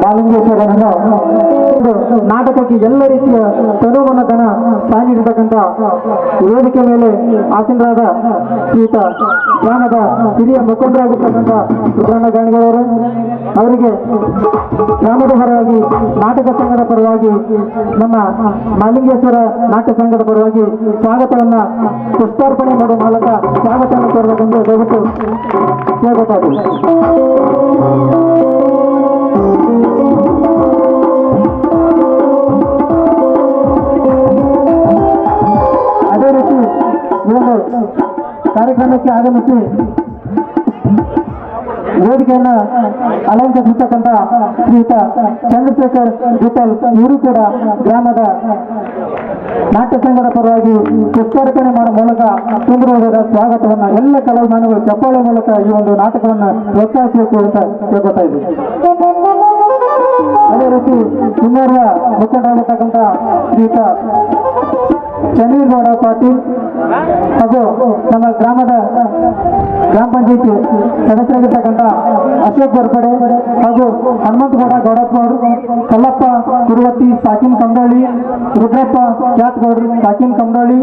ಮಾಲಿಂಗೇಶ್ವರನನ್ನು ನಾಟಕಕ್ಕೆ ಎಲ್ಲ ರೀತಿಯ ತನುವನ್ನು ದನ ಸಾಗಿರತಕ್ಕಂಥ ವೇದಿಕೆ ಮೇಲೆ ಆಸೀನರಾದ ಶ್ರೀಯುತ ಗ್ರಾಮದ ಹಿರಿಯ ಮುಖಂಡರಾಗಿರ್ತಕ್ಕಂಥ ಸುಬ್ರಹ್ಮ ಗಾಣಿಗಳವರು ಅವರಿಗೆ ಗ್ರಾಮದ ಪರವಾಗಿ ನಾಟಕ ಸಂಘದ ಪರವಾಗಿ ನಮ್ಮ ಮಾಲಿಂಗೇಶ್ವರ ನಾಟ್ಯ ಸಂಘದ ಪರವಾಗಿ ಸ್ವಾಗತವನ್ನ ಪುಷ್ಪಾರ್ಪಣೆ ಮಾಡುವ ಮೂಲಕ ಸ್ವಾಗತವನ್ನು ಕೋರಬೇಕೆಂದು ದಯವಿಟ್ಟು ಕೇಳ್ಕೊತಾ ಇದ್ದೀವಿ. ಅದೇ ರೀತಿ ಈ ಒಂದು ಕಾರ್ಯಕ್ರಮಕ್ಕೆ ಆಗಮಿಸಿ ವೇದಿಕೆಯನ್ನು ಅಲಂಕರಿಸತಕ್ಕಂಥ ಶ್ರೀಯುತ ಚಂದ್ರಶೇಖರ್ ವಿಠಲ್ ಇವರು ಕೂಡ ಗ್ರಾಮದ ನಾಟ್ಯ ಸಂಘದ ಪರವಾಗಿ ಪುಷ್ಪಾರ್ಪಣೆ ಮಾಡುವ ಮೂಲಕ ಸುಂದರವಾದ ಸ್ವಾಗತವನ್ನು ಎಲ್ಲ ಕಲಾವಿದರುಗಳು ಚಪ್ಪಾಳೆ ಮೂಲಕ ಈ ಒಂದು ನಾಟಕವನ್ನು ಪ್ರೋತ್ಸಾಹಿಸಬೇಕು ಅಂತ ಕೇಳ್ಕೊತಾ ಇದ್ದೀವಿ. ಅದೇ ರೀತಿ ಇನ್ನೋರ್ವ ಮುಖಂಡರಾಗಿರ್ತಕ್ಕಂಥ ಶ್ರೀಯುತ ಚನ್ನವೀರಗೌಡ ಪಾಟೀಲ್ ಹಾಗೂ ನಮ್ಮ ಗ್ರಾಮದ ಗ್ರಾಮ ಪಂಚಾಯತಿ ಸದಸ್ಯರಾಗಿರ್ತಕ್ಕಂಥ ಅಶೋಕ್ ಗೋರ್ಪಡೆ ಹಾಗೂ ಹನುಮಂತಗೌಡ ಗೌಡಪ್ಪನವರು, ಕಲ್ಲಪ್ಪ ಕುರುವತ್ತಿ ಸಾಕಿನ್ ಕಂಡೋಳಿ, ರುದ್ರಪ್ಪ ಕ್ಯಾತ್ಗೌಡ್ರು ಸಾಕಿನ್ ಕಂಡೋಳಿ,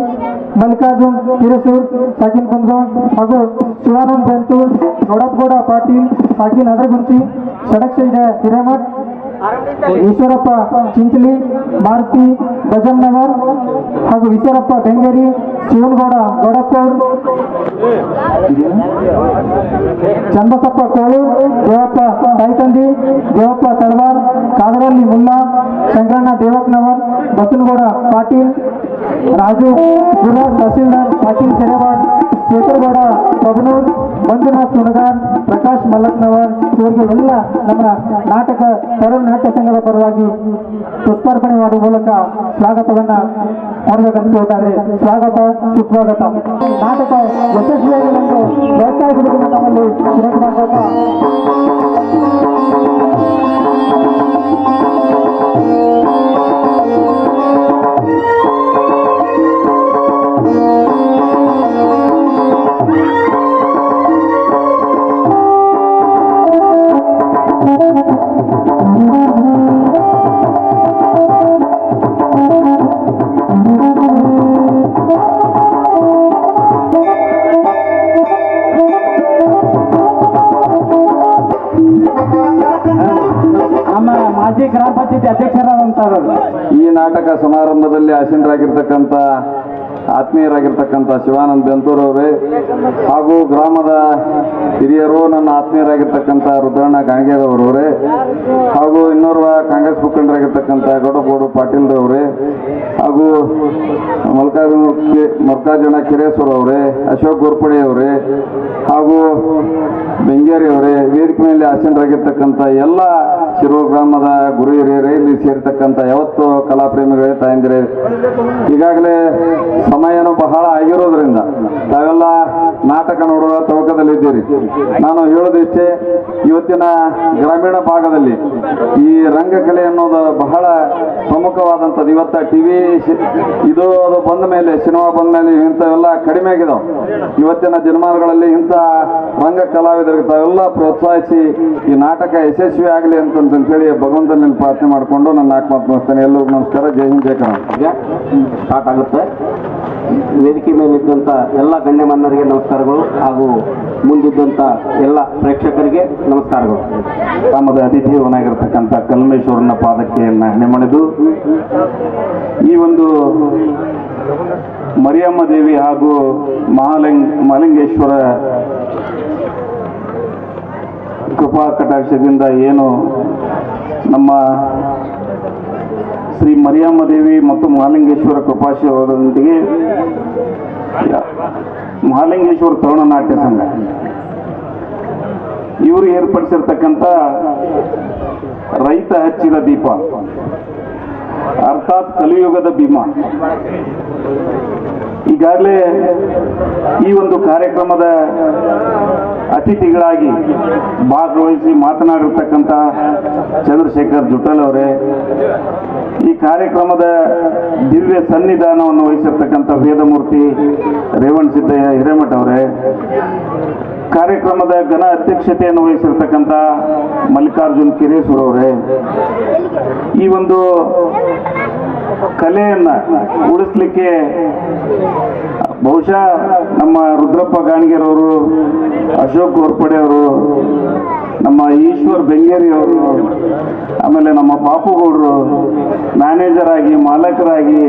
ಮಲ್ಲಿಕಾರ್ಜುನ್ ಹಿರೇಸೂರ್ ಸಾಕಿನ್ ಕುಂದಗೌಡ್ ಹಾಗೂ ಶಿವಾನಂದ್ ಬೆಂತೂರ್, ಗೌಡಪ್ಪಗೌಡ ಪಾಟೀಲ್ ಸಾಕಿನ್ ಹದರಗುಂಟಿ, ಷಡಕ್ಷ ಹಿರೇಮಠ್, ಈಶ್ವರಪ್ಪ ಚಿಂಚಲಿ, ಮಾರುತಿ ಗಜಮ್ನವರ್ ಹಾಗೂ ಈಶ್ವರಪ್ಪ ಬೆಂಗೇರಿ, ಶಿವನಗೌಡ ಗೌಡಪ್ಪವ್ರು, ಚಂದಸಪ್ಪ ಕೋಳು, ದೇವಪ್ಪ ತಾಯ್ತಂದಿ, ದೇವಪ್ಪ ತಳವಾರ್, ಕಾದರಳ್ಳಿ ಮುಲ್ಲಾ, ಶಂಕರಣ್ಣ ದೇವಕ್ನವರ್, ಬಸನಗೌಡ ಪಾಟೀಲ್, ರಾಜು ಗುರುರಾಜ್ ತಹಸೀಲ್ದಾರ್ ಪಾಟೀಲ್ ಸೆರೆವಾಡ್, ಶೇಖರಗೌಡ ಪಬನೂರ್, ಮಂಜುನಾಥ್ ಸುಣಗಾರ್, ಪ್ರಕಾಶ್ ಮಲ್ಲಕ್ನವರ್ ಇವರಿಗೆ ಎಲ್ಲ ನಮ್ಮ ನಾಟಕ ತರುಣ್ ನಾಟ್ಯ ಸಂಘದ ಪರವಾಗಿ ಪುಷ್ಪಾರ್ಪಣೆ ಮಾಡುವ ಮೂಲಕ ಸ್ವಾಗತವನ್ನ ಮಾಡಬೇಕಂತ ಹೇಳ್ತಾರೆ. ಸ್ವಾಗತ ಸುಸ್ವಾಗತ. ನಾಟಕ ಯಶಸ್ವಿಯಾಗಲೆಂದು ಪ್ರೋತ್ಸಾಹಿಸಬೇಕೆಂದು ನಮ್ಮಲ್ಲಿ ವಿನಂತಿ ಮಾಡ್ತಾ ಮಾಜಿ ಗ್ರಾಮ ಪಂಚಾಯತಿ ಅಧ್ಯಕ್ಷರಾದಂಥವರು ಈ ನಾಟಕ ಸಮಾರಂಭದಲ್ಲಿ ಆಸೀನರಾಗಿರ್ತಕ್ಕಂಥ ಆತ್ಮೀಯರಾಗಿರ್ತಕ್ಕಂಥ ಶಿವಾನಂದ್ ಬೆಂತೂರ್ ಅವರೇ ಹಾಗೂ ಗ್ರಾಮದ ಹಿರಿಯರು, ನನ್ನ ಆತ್ಮೀಯರಾಗಿರ್ತಕ್ಕಂಥ ರುದ್ರಣ್ಣ ಗಾಣಿಗೇರವರವರೇ ಹಾಗೂ ಇನ್ನೋರ್ವ ಕಾಂಗ್ರೆಸ್ ಮುಖಂಡರಾಗಿರ್ತಕ್ಕಂಥ ಗೌಡಗೌಡ ಪಾಟೀಲ್ ಅವರೇ ಹಾಗೂ ಮಲ್ಲಿಕಾರ್ಜುನ ಕಿರೇಶ್ವರ ಅವರೇ, ಅಶೋಕ್ ಗೋರ್ಪಡೆ ಅವರೇ ಹಾಗೂ ಬೆಂಗೇರಿ ಅವರೇ, ವೇದಿಕೆ ಮೇಲೆ ಆಸೀನರಾಗಿರ್ತಕ್ಕಂಥ ಎಲ್ಲ ಶಿರೋ ಗ್ರಾಮದ ಗುರು ಹಿರಿಯರೇ, ಇಲ್ಲಿ ಸೇರ್ತಕ್ಕಂಥ ಯಾವತ್ತು ಕಲಾಪ್ರೇಮಿಗಳೇ, ತಾಯಂದಿರೇ, ಈಗಾಗಲೇ ಸಮಯನೂ ಬಹಳ ಆಗಿರೋದ್ರಿಂದ ತಾವೆಲ್ಲ ನಾಟಕ ನೋಡುವ ತವಕದಲ್ಲಿದ್ದೀರಿ. ನಾನು ಹೇಳೋದಿಷ್ಟೇ, ಇವತ್ತಿನ ಗ್ರಾಮೀಣ ಭಾಗದಲ್ಲಿ ಈ ರಂಗಕಲೆ ಅನ್ನೋದು ಬಹಳ ಪ್ರಮುಖವಾದಂಥದ್ದು. ಇವತ್ತು ಟಿವಿ ಇದು ಅದು ಬಂದ ಮೇಲೆ, ಸಿನಿಮಾ ಬಂದ ಮೇಲೆ ಇಂಥವೆಲ್ಲ ಕಡಿಮೆ ಆಗಿದಾವೆ. ಇವತ್ತಿನ ದಿನಮಾನಗಳಲ್ಲಿ ಇಂಥ ರಂಗ ಕಲಾವಿದರಿಗೆ ತಾವೆಲ್ಲ ಪ್ರೋತ್ಸಾಹಿಸಿ ಈ ನಾಟಕ ಯಶಸ್ವಿ ಆಗಲಿ ಅಂತಂತೇಳಿ ಭಗವಂತನಲ್ಲಿ ಪ್ರಾರ್ಥನೆ ಮಾಡಿಕೊಂಡು ನನ್ನ ನಾಲ್ಕು ಮಾತು ಮುಗಿಸ್ತೇನೆ. ಎಲ್ಲರಿಗೂ ನಮಸ್ಕಾರ. ಜೈ ಹಿಂದ್, ಜೈ ಕರ್ನಾಟಕ. ಸ್ಟಾರ್ಟ್ ಆಗುತ್ತೆ. ವೇದಿಕೆ ಮೇಲಿದ್ದಂಥ ಎಲ್ಲ ಗಣ್ಯಮಾನ್ಯರಿಗೆ ನಮಸ್ಕಾರಗಳು ಹಾಗೂ ಮುಂದಿದ್ದಂಥ ಎಲ್ಲ ಪ್ರೇಕ್ಷಕರಿಗೆ ನಮಸ್ಕಾರಗಳು. ಗ್ರಾಮದ ಅತಿಥಿಯವನಾಗಿರ್ತಕ್ಕಂಥ ಕಲ್ಮೇಶ್ವರನ ಪಾದಕ್ಕೆ ನಮನೆ ಮಾಡಿದ್ದು ಈ ಒಂದು ಮರಿಯಮ್ಮ ದೇವಿ ಹಾಗೂ ಮಹಾಲಿಂಗೇಶ್ವರ ಕೃಪಾ ಕಟಾಕ್ಷದಿಂದ ಏನು ನಮ್ಮ ಶ್ರೀ ಮರಿಯಮ್ಮ ದೇವಿ ಮತ್ತು ಮಹಾಲಿಂಗೇಶ್ವರ ಕೃಪಾಶೀರ್ವಾದದೊಂದಿಗೆ ಮಹಾಲಿಂಗೇಶ್ವರ ತರುಣ ನಾಟ್ಯ ಸಂಘ ಇವರು ಏರ್ಪಡಿಸಿರ್ತಕ್ಕಂಥ ರೈತ ಹಚ್ಚಿದ ದೀಪ ಅರ್ಥಾತ್ ಕಲಿಯುಗದ ಭೀಮಾ. ಈಗಾಗಲೇ ಈ ಒಂದು ಕಾರ್ಯಕ್ರಮದ ಅತಿಥಿಗಳಾಗಿ ಭಾಗವಹಿಸಿ ಮಾತನಾಡಿರ್ತಕ್ಕಂಥ ಚಂದ್ರಶೇಖರ್ ಜುಟಲ್ ಅವರೇ, ಈ ಕಾರ್ಯಕ್ರಮದ ದಿವ್ಯ ಸನ್ನಿಧಾನವನ್ನು ವಹಿಸಿರ್ತಕ್ಕಂಥ ವೇದಮೂರ್ತಿ ರೇವಣಸಿದ್ದಯ್ಯ ಹಿರೇಮಠ ಅವರೇ, ಕಾರ್ಯಕ್ರಮದ ಘನ ಅಧ್ಯಕ್ಷತೆಯನ್ನು ವಹಿಸಿರ್ತಕ್ಕಂಥ ಮಲ್ಲಿಕಾರ್ಜುನ್ ಕಿರೇಶ್ವರ ಅವರೇ, ಈ ಒಂದು ಕಲೆಯನ್ನ ಉಳಿಸ್ಲಿಕ್ಕೆ ಬಹುಶಃ ನಮ್ಮ ರುದ್ರಪ್ಪ ಗಾಣಿಗೆರವರು, ಅಶೋಕ್ ಗೋರ್ಪಡೆ ಅವರು, ನಮ್ಮ ಈಶ್ವರ್ ಬೆಂಗೇರಿ ಅವರು, ಆಮೇಲೆ ನಮ್ಮ ಬಾಪುಗೌಡರು ಮ್ಯಾನೇಜರ್ ಆಗಿ ಮಾಲಕರಾಗಿ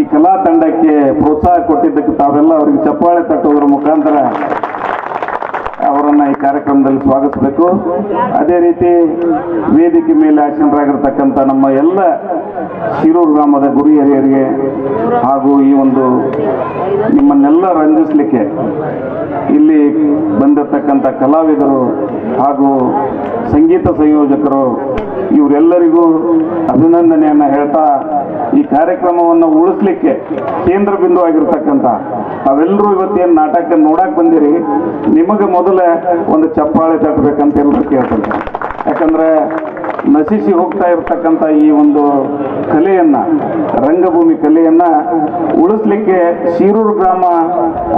ಈ ಕಲಾ ತಂಡಕ್ಕೆ ಪ್ರೋತ್ಸಾಹ ಕೊಟ್ಟಿದ್ದಕ್ಕೆ ತಾವೆಲ್ಲ ಅವರಿಗೆ ಚಪ್ಪಾಳೆ ತಟ್ಟುವುದರ ಮುಖಾಂತರ ಅವರನ್ನು ಈ ಕಾರ್ಯಕ್ರಮದಲ್ಲಿ ಸ್ವಾಗತಿಸಬೇಕು. ಅದೇ ರೀತಿ ವೇದಿಕೆ ಮೇಲೆ ಆಸೀನರಾಗಿರ್ತಕ್ಕಂಥ ನಮ್ಮ ಎಲ್ಲ ಶಿರೂರು ಗ್ರಾಮದ ಗುರು ಹಿರಿಯರಿಗೆ ಹಾಗೂ ಈ ಒಂದು ನಿಮ್ಮನ್ನೆಲ್ಲ ರಂಜಿಸಲಿಕ್ಕೆ ಇಲ್ಲಿ ಬಂದಿರತಕ್ಕಂಥ ಕಲಾವಿದರು ಹಾಗೂ ಸಂಗೀತ ಸಂಯೋಜಕರು ಇವರೆಲ್ಲರಿಗೂ ಅಭಿನಂದನೆಯನ್ನು ಹೇಳ್ತಾ, ಈ ಕಾರ್ಯಕ್ರಮವನ್ನು ಉಳಿಸ್ಲಿಕ್ಕೆ ಕೇಂದ್ರ ಬಿಂದು ಆಗಿರ್ತಕ್ಕಂಥ ತಾವೆಲ್ಲರೂ ಇವತ್ತೇನು ನಾಟಕ ನೋಡಕ್ ಬಂದಿರಿ, ನಿಮಗೆ ಮೊದಲ ಒಂದು ಚಪ್ಪಾಳೆ ತಟ್ಟಬೇಕಂತ ಎಲ್ಲರೂ ಕೇಳ್ತಾರೆ. ಯಾಕಂದ್ರೆ ನಶಿಸಿ ಹೋಗ್ತಾ ಇರತಕ್ಕಂಥ ಈ ಒಂದು ಕಲೆಯನ್ನ, ರಂಗಭೂಮಿ ಕಲೆಯನ್ನ ಉಳಿಸ್ಲಿಕ್ಕೆ ಶಿರೂರು ಗ್ರಾಮ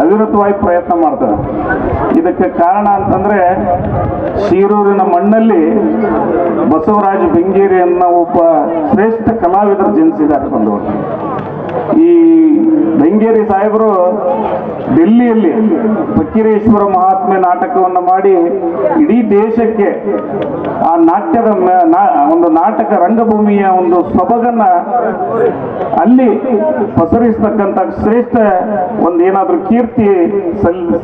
ಅವಿರತವಾಗಿ ಪ್ರಯತ್ನ ಮಾಡ್ತದೆ. ಇದಕ್ಕೆ ಕಾರಣ ಅಂತಂದ್ರೆ ಶಿರೂರಿನ ಮಣ್ಣಲ್ಲಿ ಬಸವರಾಜ ಬೆಂಗೇರಿ ಅನ್ನೋ ಒಬ್ಬ ಶ್ರೇಷ್ಠ ಕಲಾವಿದರು ಜನಿಸಿದ್ದಾರೆ ಬಂದವರು. ಈ ಬೆಂಗೇರಿ ಸಾಹೇಬರು ಡೆಲ್ಲಿಯಲ್ಲಿ ಫಕೀರೇಶ್ವರ ಮಹಾತ್ಮೆ ನಾಟಕವನ್ನು ಮಾಡಿ ಇಡೀ ದೇಶಕ್ಕೆ ಆ ನಾಟ್ಯದ ಒಂದು ನಾಟಕ ರಂಗಭೂಮಿಯ ಒಂದು ಸೊಬಗನ್ನ ಅಲ್ಲಿ ಪಸರಿಸ್ತಕ್ಕಂಥ ಶ್ರೇಷ್ಠ ಒಂದು ಏನಾದ್ರೂ ಕೀರ್ತಿ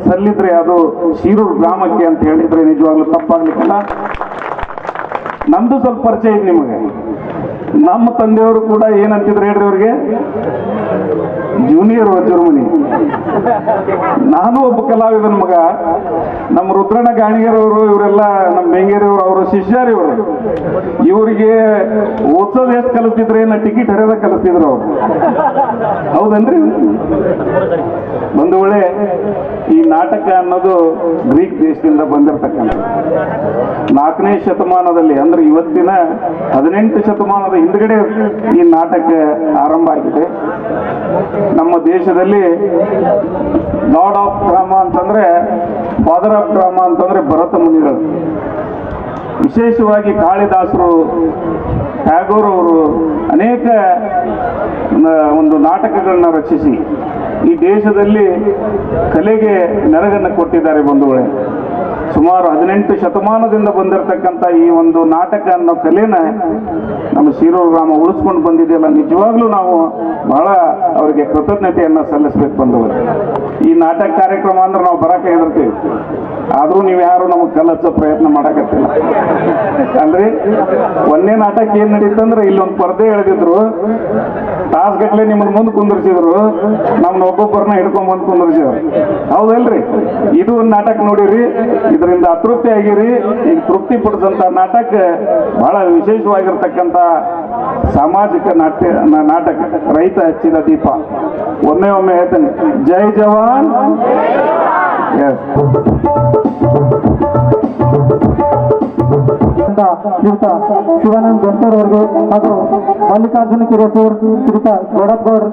ಸಲ್ಲಿದ್ರೆ ಅದು ಶಿರೂರು ಗ್ರಾಮಕ್ಕೆ ಅಂತ ಹೇಳಿದ್ರೆ ನಿಜವಾಗ್ಲೂ ತಪ್ಪಾಗ್ಲಿಕ್ಕಿಲ್ಲ. ನಮ್ದು ಸ್ವಲ್ಪ ಪರಿಚಯ ಇದೆ ನಿಮಗೆ. ನಮ್ಮ ತಂದೆಯವರು ಕೂಡ ಏನಂತಿದ್ರು ಹೇಳ್ರಿ, ಅವ್ರಿಗೆ ಜೂನಿಯರ್ ವಜ್ರಮುನಿ. ನಾನು ಒಬ್ಬ ಕಲಾವಿದನ ಮಗ. ನಮ್ಮ ರುದ್ರಣ್ಣ ಗಾಣಿಗೆರವರು ಇವರೆಲ್ಲ ನಮ್ಮ ಬೆಂಗೇರಿಯವರು ಅವರ ಶಿಷ್ಯರು. ಇವರಿಗೆ ಓದ್ಸೋದು ಎಷ್ಟು ಕಲಿಸ್ತಿದ್ರೆ ಏನ ಟಿಕೆಟ್ ಹರಿಯೋದ ಕಲಿಸ್ತಿದ್ರು ಅವ್ರು. ಹೌದನ್ರಿ? ಒಂದು ವೇಳೆ ಈ ನಾಟಕ ಅನ್ನೋದು ಗ್ರೀಕ್ ದೇಶದಿಂದ ಬಂದಿರತಕ್ಕಂಥ 4ನೇ ಶತಮಾನದಲ್ಲಿ, ಅಂದ್ರೆ ಇವತ್ತಿನ 18 ಶತಮಾನದ ಹಿಂದ್ಗಡೆ ಈ ನಾಟಕ ಆರಂಭ ಆಗಿದೆ. ನಮ್ಮ ದೇಶದಲ್ಲಿ ಲಾರ್ಡ್ ಆಫ್ ಡ್ರಾಮಾ ಅಂತಂದ್ರೆ, ಫಾದರ್ ಆಫ್ ಡ್ರಾಮಾ ಅಂತಂದ್ರೆ ಭರತ ಮುನಿಗಳು. ವಿಶೇಷವಾಗಿ ಕಾಳಿದಾಸರು, ಟ್ಯಾಗೋರ್ ಅವರು ಅನೇಕ ಒಂದು ನಾಟಕಗಳನ್ನ ರಚಿಸಿ ಈ ದೇಶದಲ್ಲಿ ಕಲೆಗೆ ನೆರಗನ್ನು ಕೊಟ್ಟಿದ್ದಾರೆ ಬಂಧುಗಳೇ. ಸುಮಾರು 18 ಶತಮಾನದಿಂದ ಬಂದಿರತಕ್ಕಂಥ ಈ ಒಂದು ನಾಟಕ ಅನ್ನೋ ಕಲೆನ ನಮ್ಮ ಶಿರೂರು ಗ್ರಾಮ ಉಳಿಸ್ಕೊಂಡು ಬಂದಿದೆಯಲ್ಲ, ನಿಜವಾಗ್ಲೂ ನಾವು ಬಹಳ ಅವರಿಗೆ ಕೃತಜ್ಞತೆಯನ್ನು ಸಲ್ಲಿಸಬೇಕು ಬಂದವರು. ಈ ನಾಟಕ ಕಾರ್ಯಕ್ರಮ ಅಂದ್ರೆ ನಾವು ಬರಕ್ಕೆ ಹೆದರ್ತೀವಿ, ಆದ್ರೂ ನೀವು ಯಾರು ನಮಗೆ ಕಲಿಸೋ ಪ್ರಯತ್ನ ಮಾಡಕತ್ತಿಲ್ಲ ಅಲ್ರಿ. ಒಂದೇ ನಾಟಕ ಏನ್ ನಡೀತಂದ್ರೆ ಇಲ್ಲೊಂದು ಪರ್ದೆ ಎಳೆದಿದ್ರು, ತಾಸ್ಗಟ್ಲೆ ನಿಮ್ಮನ್ನ ಮುಂದೆ ಕುಂದಿರ್ಸಿದ್ರು, ನಮ್ನ ಒಬ್ಬೊಬ್ಬರನ್ನ ಹಿಡ್ಕೊಂಡ್ ಬಂದು ಕುಂದಿರ್ಸಿದ್ರು. ಹೌದಲ್ರಿ? ಇದು ಒಂದು ನಾಟಕ ನೋಡಿರಿ, ಇದರಿಂದ ಅತೃಪ್ತಿ ಆಗಿರಿ. ಈಗ ತೃಪ್ತಿ ಪಡಿಸಂತ ನಾಟಕ ಬಹಳ ವಿಶೇಷವಾಗಿರ್ತಕ್ಕಂಥ ಸಾಮಾಜಿಕ ನಾಟಕ ರೈತ ಹಚ್ಚಿದ ದೀಪ. ಒಮ್ಮೆ ಹೇಳ್ತೇನೆ, ಜೈ ಜವಾನ್. ಶ್ರೀಯುತ ಶಿವಾನಂದ್ ಗಂಟೂರ್ ಅವರಿಗೆ ಹಾಗೂ ಮಲ್ಲಿಕಾರ್ಜುನ ಕಿರೇಶ್ವರ್, ಶ್ರೀಯುತ ಗೌಡಪ್ಪಗೌಡ್,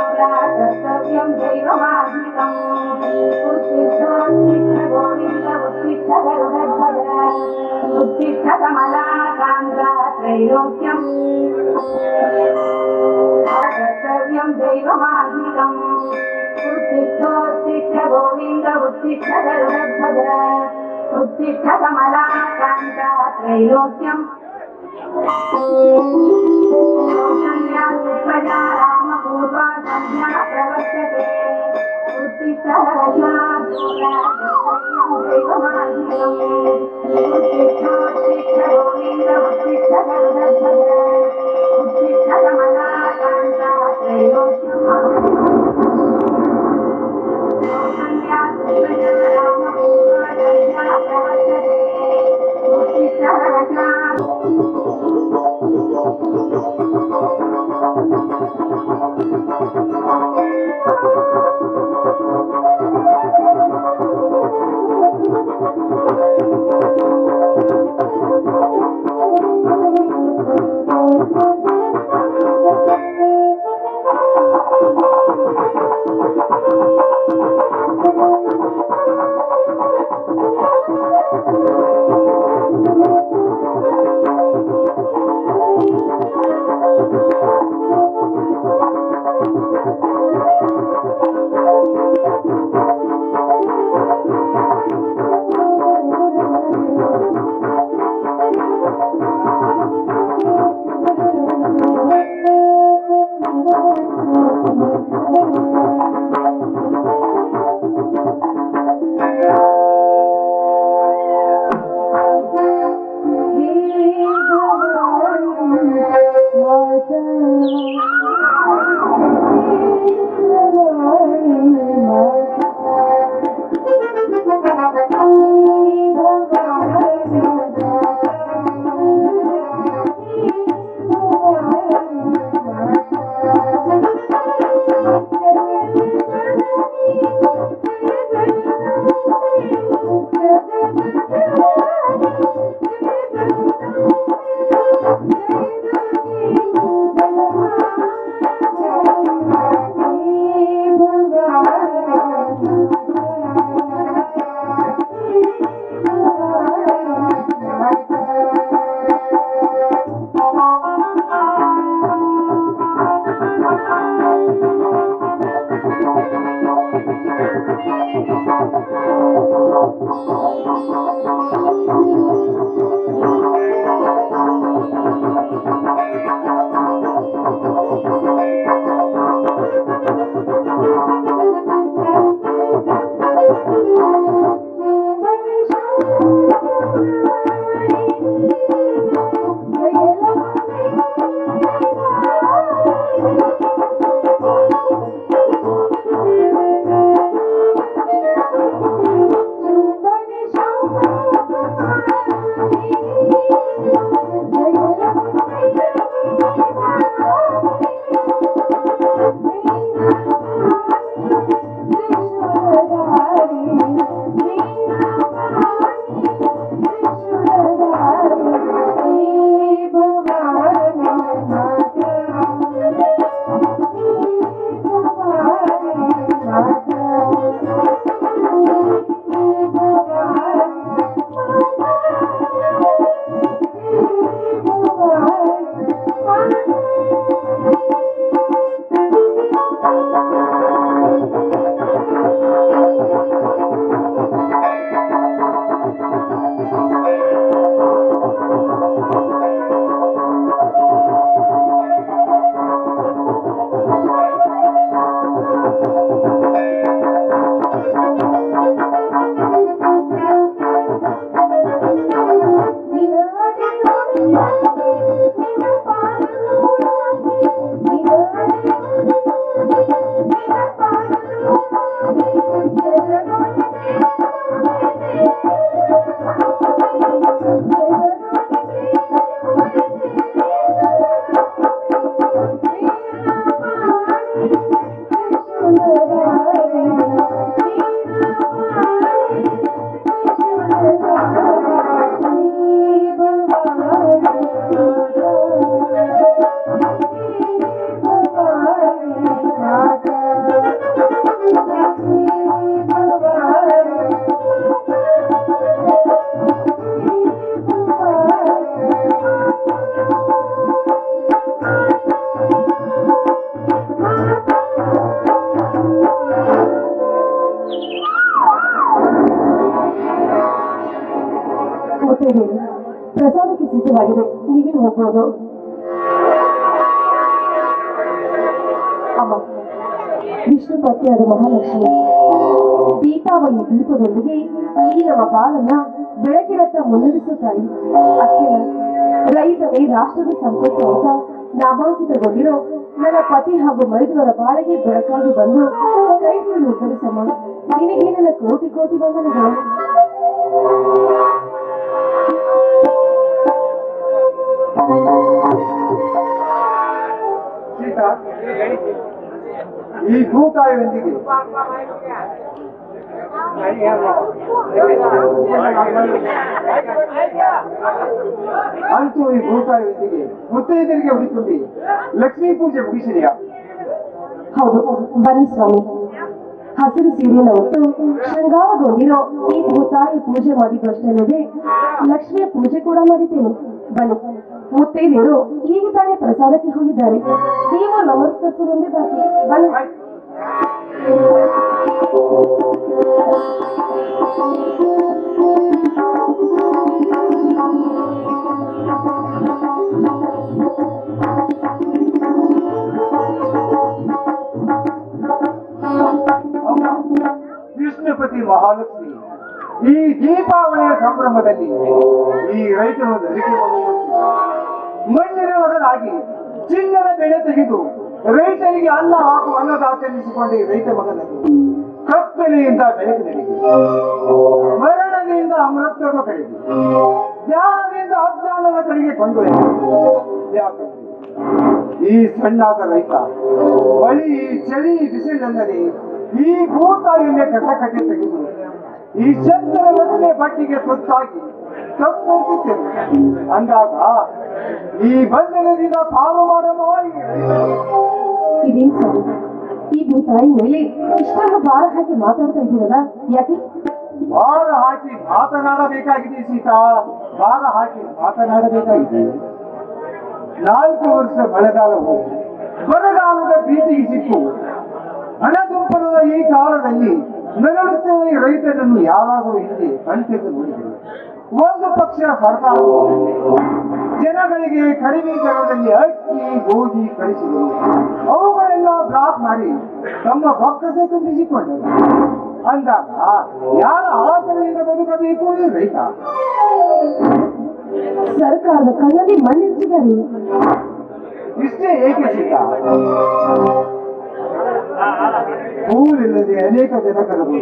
कर्तव्यं दैवमाधिकम् उत्तिष्ठ गोविन्द उत्तिष्ठ गरुडध्वज उत्तिष्ठ कमलाकान्ता त्रैलोक्यम् कर्तव्यं दैवमाधिकम् उत्तिष्ठोत्तिष्ठ गोविन्द उत्तिष्ठ गरुडध्वज उत्तिष्ठ कमलाकान्ता त्रैलोक्यम् संध्या रामपूर्वा संध्या प्रवर्तते उत्तिष्ठ उत्तिष्ठ गोविन्द उत्तिष्ठ गरुडध्वज उत्तिष्ठ कमलाकान्ता त्रैलोक्यम् संध्या रामपूर्वा संध्या प्रवर्तते उत्तिष्ठ ಇರಬಹುದು. ಅಮ್ಮ, ವಿಷ್ಣು ಪತ್ನಿಯಾದ ಮಹಾಲಕ್ಷ್ಮಿ ದೀಪಾವಳಿ ದೀಪದೊಂದಿಗೆ ಈ ನಮ್ಮ ಬಾಳನ್ನ ಬೆಳಕಿನತ್ತ ಮುನ್ನಡೆಸುತ್ತಾಯಿ. ಅಷ್ಟೇ ರೈತರೇ ರಾಷ್ಟ್ರದ ಸಂಪತ್ತು ಅಂತ ನಾಮಾಂಕಿತಗೊಂಡಿರೋ ನನ್ನ ಪತಿ ಹಾಗೂ ಮೈದುನರ ಬಾಳಿಗೆ ಬೆಳಕಾಗಿ ಬಂದು ಕೈ ಹಿಡಿದು ಉತ್ತರಿಸಮ್ಮ. ನಿನಗೆ ನನ್ನ ಕೋಟಿ ಕೋಟಿ ವಂದನೆಗಳು. ಸೀತಾ, ಈ ಭೂತಾಯಿಯೊಂದಿಗೆ ಅಂತೂ ಈ ಭೂತಾಯಿಯೊಂದಿಗೆ ಮುತ್ತೈದರಿಗೆ ಹುಡುಕಿ ಲಕ್ಷ್ಮೀ ಪೂಜೆ ಮುಗಿಸಿದೆಯಾ? ಹೌದು, ಬನ್ನಿ ಸ್ವಾಮಿ. ಹಸಿರು ಸೀರೆಯನ್ನು ಹೊತ್ತು ಶೃಂಗಾರಗೊಂಡಿರೋ ಈ ಭೂತಾಯಿ ಪೂಜೆ ಮಾಡಿದ್ದಷ್ಟೇ ಲಕ್ಷ್ಮಿಯ ಪೂಜೆ ಕೂಡ ಮಾಡಿದ್ದೇನೆ. ಬನ್ನಿ, ಮುತ್ತೈದೆಯರು ಈಗ ತಾನೇ ಪ್ರಸಾದಕ್ಕೆ ಹೋಗಿದ್ದಾರೆ. ನೀವು ನಮಸ್ಕರಿಸುವುದೊಂದಿಗಾಗಿ ಬನ್ನಿ. ವಿಷ್ಣುಪತಿ ಮಹಾಲಕ್ಷ್ಮಿ ಈ ದೀಪಾವಳಿಯ ಸಂಭ್ರಮದಲ್ಲಿ ಈ ರೈತರು ಮಣ್ಣಿನ ಒಡನಾಗಿ ಚಿನ್ನದ ಬೆಳೆ ತೆಗೆದು ರೈತರಿಗೆ ಅನ್ನ ಹಾಗೂ ಅನ್ನದಾಚರಿಸಿಕೊಂಡ ಈ ರೈತ ಮಗನನ್ನು ಕತ್ತಲೆಯಿಂದ ಬೆಳಕು ನಡೆದು ಮರಣದಿಂದ ಅಮೃತದ ಕಡೆಗೆ ಜ್ಞಾನದಿಂದ ಅಜ್ಞಾನದ ಕಡೆಗೆ ಕೊಂಡೊಯ್ದ ಈ ಸಣ್ಣಾದ ರೈತ ಬಳಿ ಚಳಿ ಬಿಸಿಲಲ್ಲದೆ ಈ ಭೂತಾಯಿಯನ್ನೇ ಕಟ್ಟಕಟ್ಟೆ ತೆಗೆದು ಈ ಚಂದ್ರ ರಚನೆ ಬಟ್ಟಿಗೆ ತುತ್ತಾಗಿ ತಪ್ಪುತ್ತಿದ್ದರು. ಅಂದಾಗ ಈ ಬಂಧನದಿಂದ ಪಾಲು ಮಾಡಲು ಇದೇನ್ ಸ್ವಾಮಿ, ಈ ಭೂತಾಯಿ ಮೇಲೆ ಇಷ್ಟೊಂದು ಭಾರ ಹಾಕಿ ಮಾತಾಡ್ತಾ ಇದ್ದೀರಲ್ಲ, ಯಾಕೆ? ಭಾರ ಹಾಕಿ ಮಾತನಾಡಬೇಕಾಗಿದೆ ಸೀತಾ, ಭಾರ ಹಾಕಿ ಮಾತನಾಡಬೇಕಾಗಿದೆ. 4 ವರ್ಷ ಮಳೆಗಾಲವು ಬರಗಾಲದ ಪ್ರೀತಿಗೆ ಸಿಕ್ಕು ಹಣದುಂಪರದ ಈ ಕಾಲದಲ್ಲಿ ನರಳುತ್ತಿರುವ ಈ ರೈತನನ್ನು ಯಾರಾದರೂ ಹಿಂದೆ ಕಣ್ತೆದ್ದು ನೋಡಿದರು. ಒಂದು ಪಕ್ಷ ಸರ್ಕಾರ ಜನಗಳಿಗೆ ಕಡಿಮೆ ದರದಲ್ಲಿ ಅಕ್ಕಿ ಗೋಧಿ ಕಳಿಸಿದರು. ಅವುಗಳೆಲ್ಲ ಬ್ಲಾಕ್ ಮಾಡಿ ತಮ್ಮ ಬೊಕ್ಕಸೆ ತುಂಬಿಸಿಕೊಂಡರು. ಅಂದಾಗ ಯಾರ ಆಸರೆಯಿಂದ ಬದುಕಬೇಕು ಈ ರೈತ? ಸರ್ಕಾರದ ಕಣ್ಣಲ್ಲಿ ಮಣ್ಣಿರಿಸಿದ್ದಾರೆ. ಇಷ್ಟೇ ಏಕೆ ಸೀತಾ? ಊರಿಲ್ಲದೆ ಅನೇಕ ಜನಕರಗಳು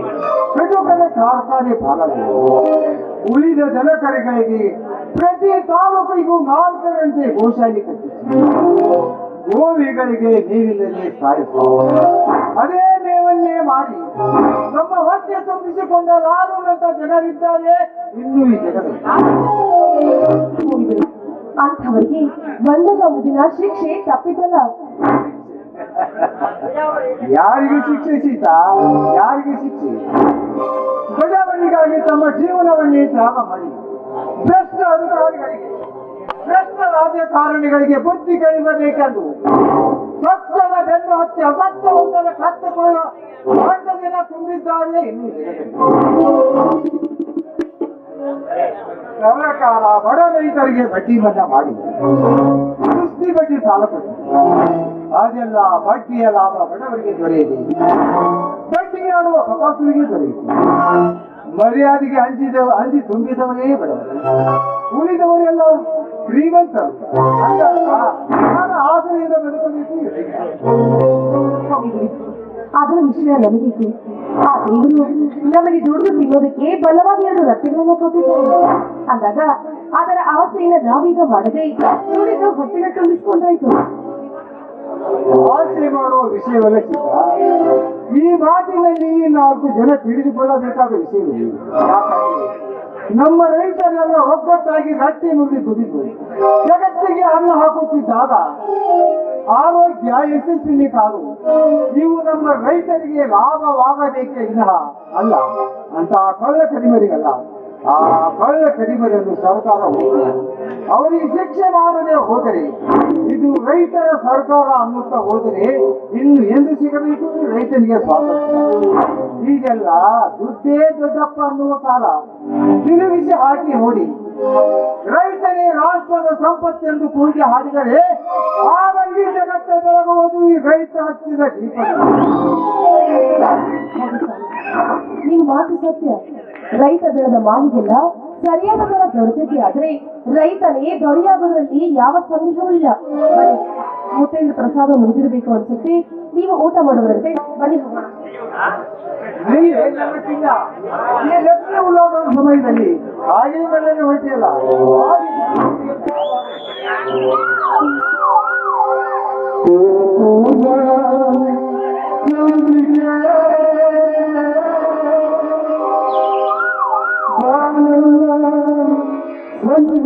ಕಟುಕರ ಕಾರ್ಖಾನೆ ಪಾಲಾಗಿದೆ. ಉಳಿದ ಜನಕರಿಗಳಿಗೆ ಪ್ರತಿ ತಾಲೂಕಿಗೂ 4 ಗಂಟೆ ಗೋಶಾಲೆ ಕಟ್ಟಿಸಿ ಗೋವಿಗಳಿಗೆ ನೀರಿಲ್ಲದೆ ಸಾಯಿಸಿ ಅದೇ ಮೇವನ್ನೇ ಮಾಡಿ ನಮ್ಮ ಹೊಟ್ಟೆ ತುಂಬಿಸಿಕೊಂಡ ಲಾಲುನಂತ ಜನರಿದ್ದಾರೆ ಇನ್ನೂ ಈ ಜಗದಲ್ಲಿ. ಅಂಥವರಿಗೆ ಒಂದಲ್ಲ ಒಂದು ದಿನ ಶಿಕ್ಷೆ ತಪ್ಪಿದ್ದಲ್ಲ. ಯಾರಿಗೆ ಶಿಕ್ಷೆ ಸೀತಾ? ಯಾರಿಗೆ ಶಿಕ್ಷೆ? ಬಡವರಿಗಾಗಿ ತಮ್ಮ ಜೀವನವನ್ನೇ ತ್ಯಾಗ ಮಾಡಿ ಭ್ರಷ್ಟ ಅಧಿಕಾರಿಗಳಿಗೆ ಭ್ರಷ್ಟ ರಾಜಕಾರಣಿಗಳಿಗೆ ಬುದ್ಧಿ ಕಲಿಸಬೇಕೆಂದು ಸತ್ಯದ ಬೆನ್ನು ಹತ್ತಿ ಅಸತ್ಯವಂತರ ಕತ್ತುಕೊಳ್ಳುವ ದೊಡ್ಡ ದಿನ ತುಂಬಿದ್ದಾರೆ ಇನ್ನೂ ಜಗತ್ತಿನಲ್ಲಿ. ಸರ್ಕಾರ ಬಡ ರೈತರಿಗೆ ಬಡ್ಡಿ ಮನ್ನಾ ಮಾಡಿ ಸುಸ್ತಿ ಬಡ್ಡಿ ಸಾಲ ಕೊಟ್ಟು ಅದೆಲ್ಲ ಬಡ್ಡಿಯ ಲಾಭ ಬಡವರಿಗೆ ದೊರೆಯದೆ ಬಡ್ಡಿಗೆ ಆಡುವ ಪಕಾಸುರಿಗೆ ದೊರೆಯಿತು. ಮರ್ಯಾದೆಗೆ ಅಂಜಿ ತುಂಬಿದವರೇ ಬಡವರು, ಉಳಿದವರೆಲ್ಲ ಶ್ರೀಮಂತರು. ಆಸರೆಯಿಂದ ಬದುಕಬೇಕು. ಅದರ ವಿಷಯ ನಮಗೇಕೆ? ಆ ದೇವರು ನಮಗೆ ದುಡಿದು ತಿನ್ನೋದಕ್ಕೆ ಬಲವಾದ 2 ರತ್ನಗಳನ್ನ ಕೊಟ್ಟಿದ್ದಾರೆ. ಅಂದಾಗ ಅದರ ಆಸೆಯನ್ನು ನಾವೀಗ ಮಾಡದೆ ದುಡಿದು ಹೊಟ್ಟೆನ ತುಂಬಿಸಿಕೊಂಡಾಯ್ತು. ಆಸೆ ಮಾಡುವ ವಿಷಯವಲ್ಲ ಸೀತಾ. ಈ ಮಾತಿನಲ್ಲಿ 4 ಜನ ತಿಳಿದುಕೊಳ್ಳಬೇಕಾದ ವಿಷಯವಿದೆ. ಯಾಕಂದ್ರೆ ನಮ್ಮ ರೈತರೆಲ್ಲ ಒಗ್ಗಟ್ಟಾಗಿ ರಟ್ಟಿ ನುಡಿ ದುಡಿದು ಜಗತ್ತಿಗೆ ಅನ್ನ ಹಾಕುತ್ತಿದ್ದಾಗ ಆರೋಗ್ಯ ಯಶಸ್ವಿನಿ ಕಾದು ಇವು ನಮ್ಮ ರೈತರಿಗೆ ಲಾಭವಾಗಬೇಕೇ ವಿನಃ ಅಲ್ಲ. ಅಂತ ಕಳ್ಳ ಕಡಿಮರಿಗಲ್ಲ. ಆ ಕಳ್ಳ ಕಡಿಮರಿಯನ್ನು ಸರ್ಕಾರ ಅವರಿಗೆ ಶಿಕ್ಷೆ ಮಾಡದೆ ಹೋದರೆ ಇದು ರೈತರ ಸರ್ಕಾರ ಅನ್ನುತ್ತಾ ಹೋದರೆ ಇನ್ನು ಎಂದು ಸಿಗಬೇಕು ರೈತನಿಗೆ ಸ್ವಾತಂತ್ರ್ಯ? ಈಗೆಲ್ಲ ದುಡ್ಡೇ ದೊಡ್ಡಪ್ಪ ಅನ್ನುವ ಕಾಲ ತಿರುಗಿಸಿ ಹಾಕಿ ನೋಡಿ ರೈತನೇ ರಾಷ್ಟ್ರದ ಸಂಪತ್ತೆಂದು ಕೂಗಿ ಹಾಡಿದರೆ ಆಗ ಈ ಜಗತ್ತೆ ಬೆಳಗುವುದು ಈ ರೈತ ಹಚ್ಚಿದ ದೀಪ. ನಿಮ್ ಮಾತು ಸತ್ಯ. ರೈತ ಬೆಳೆದ ಮಾಲಿಗೆಲ್ಲ ಸರಿಯಾದ ದರ ದೊರೆತಿದೆ, ಆದ್ರೆ ರೈತನೇ ದೊರೆಯಾಗೋದ್ರಲ್ಲಿ ಯಾವ ಸಂದೇಹವೂ ಇಲ್ಲ. ಬನ್ನಿ, ಮುತ್ತೈದು ಪ್ರಸಾದ ಮುಗಿದಿರಬೇಕು ಅನ್ಸುತ್ತೆ. ನೀವು ಊಟ ಮಾಡುವುದಂತೆ, ಬನ್ನಿ ಹೋಗೋಣ. ಈ ಲಕ್ಷ್ಮಿ ಉಲ್ಲೋಗದ ಸಮಯದಲ್ಲಿ ಹಾಗೆ ಕಣ್ಣನ್ನು ಹೊಯ್ತಿಯಲ್ಲ. Thank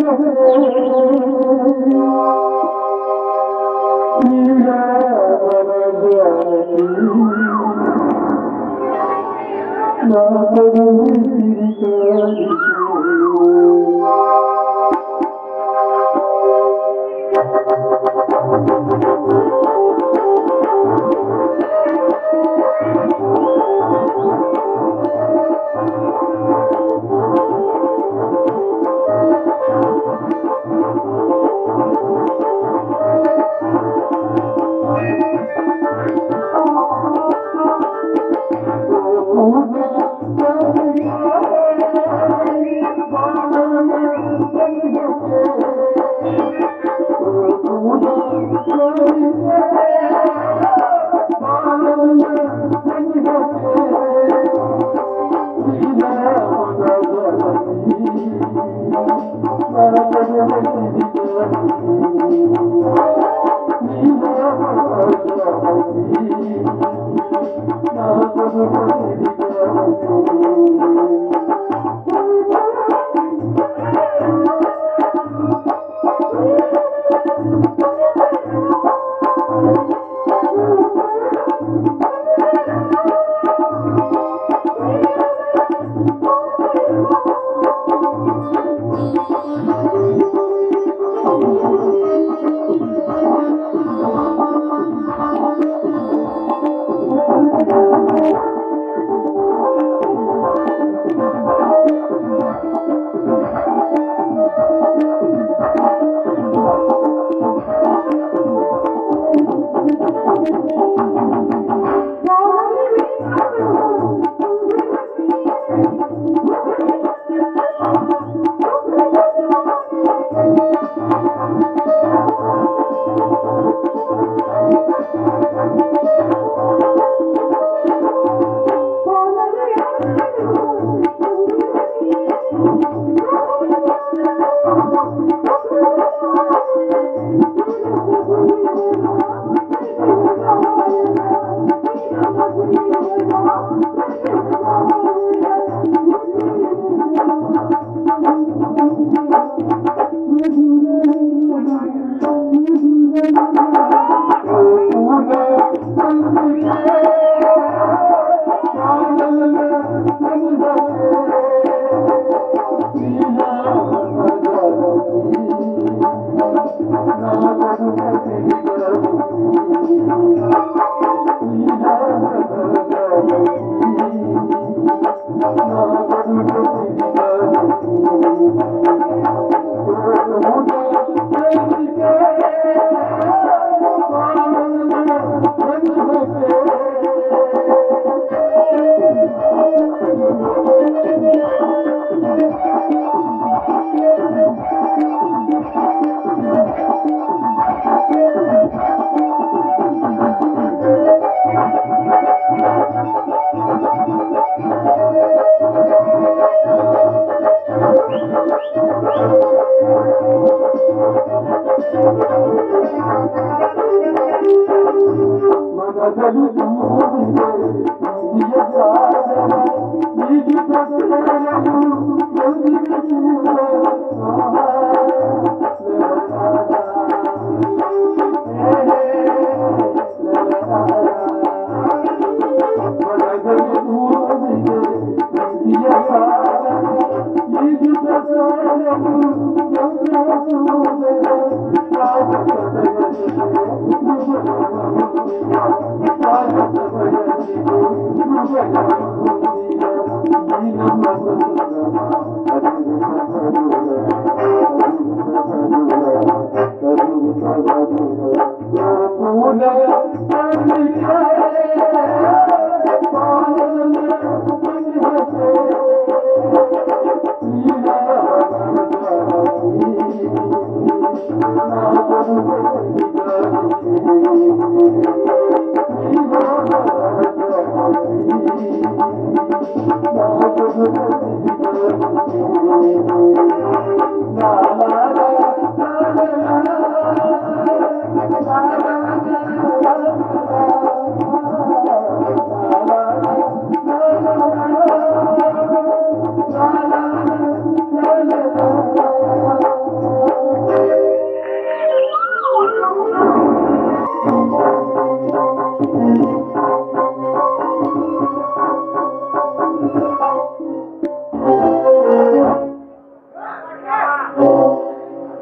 you.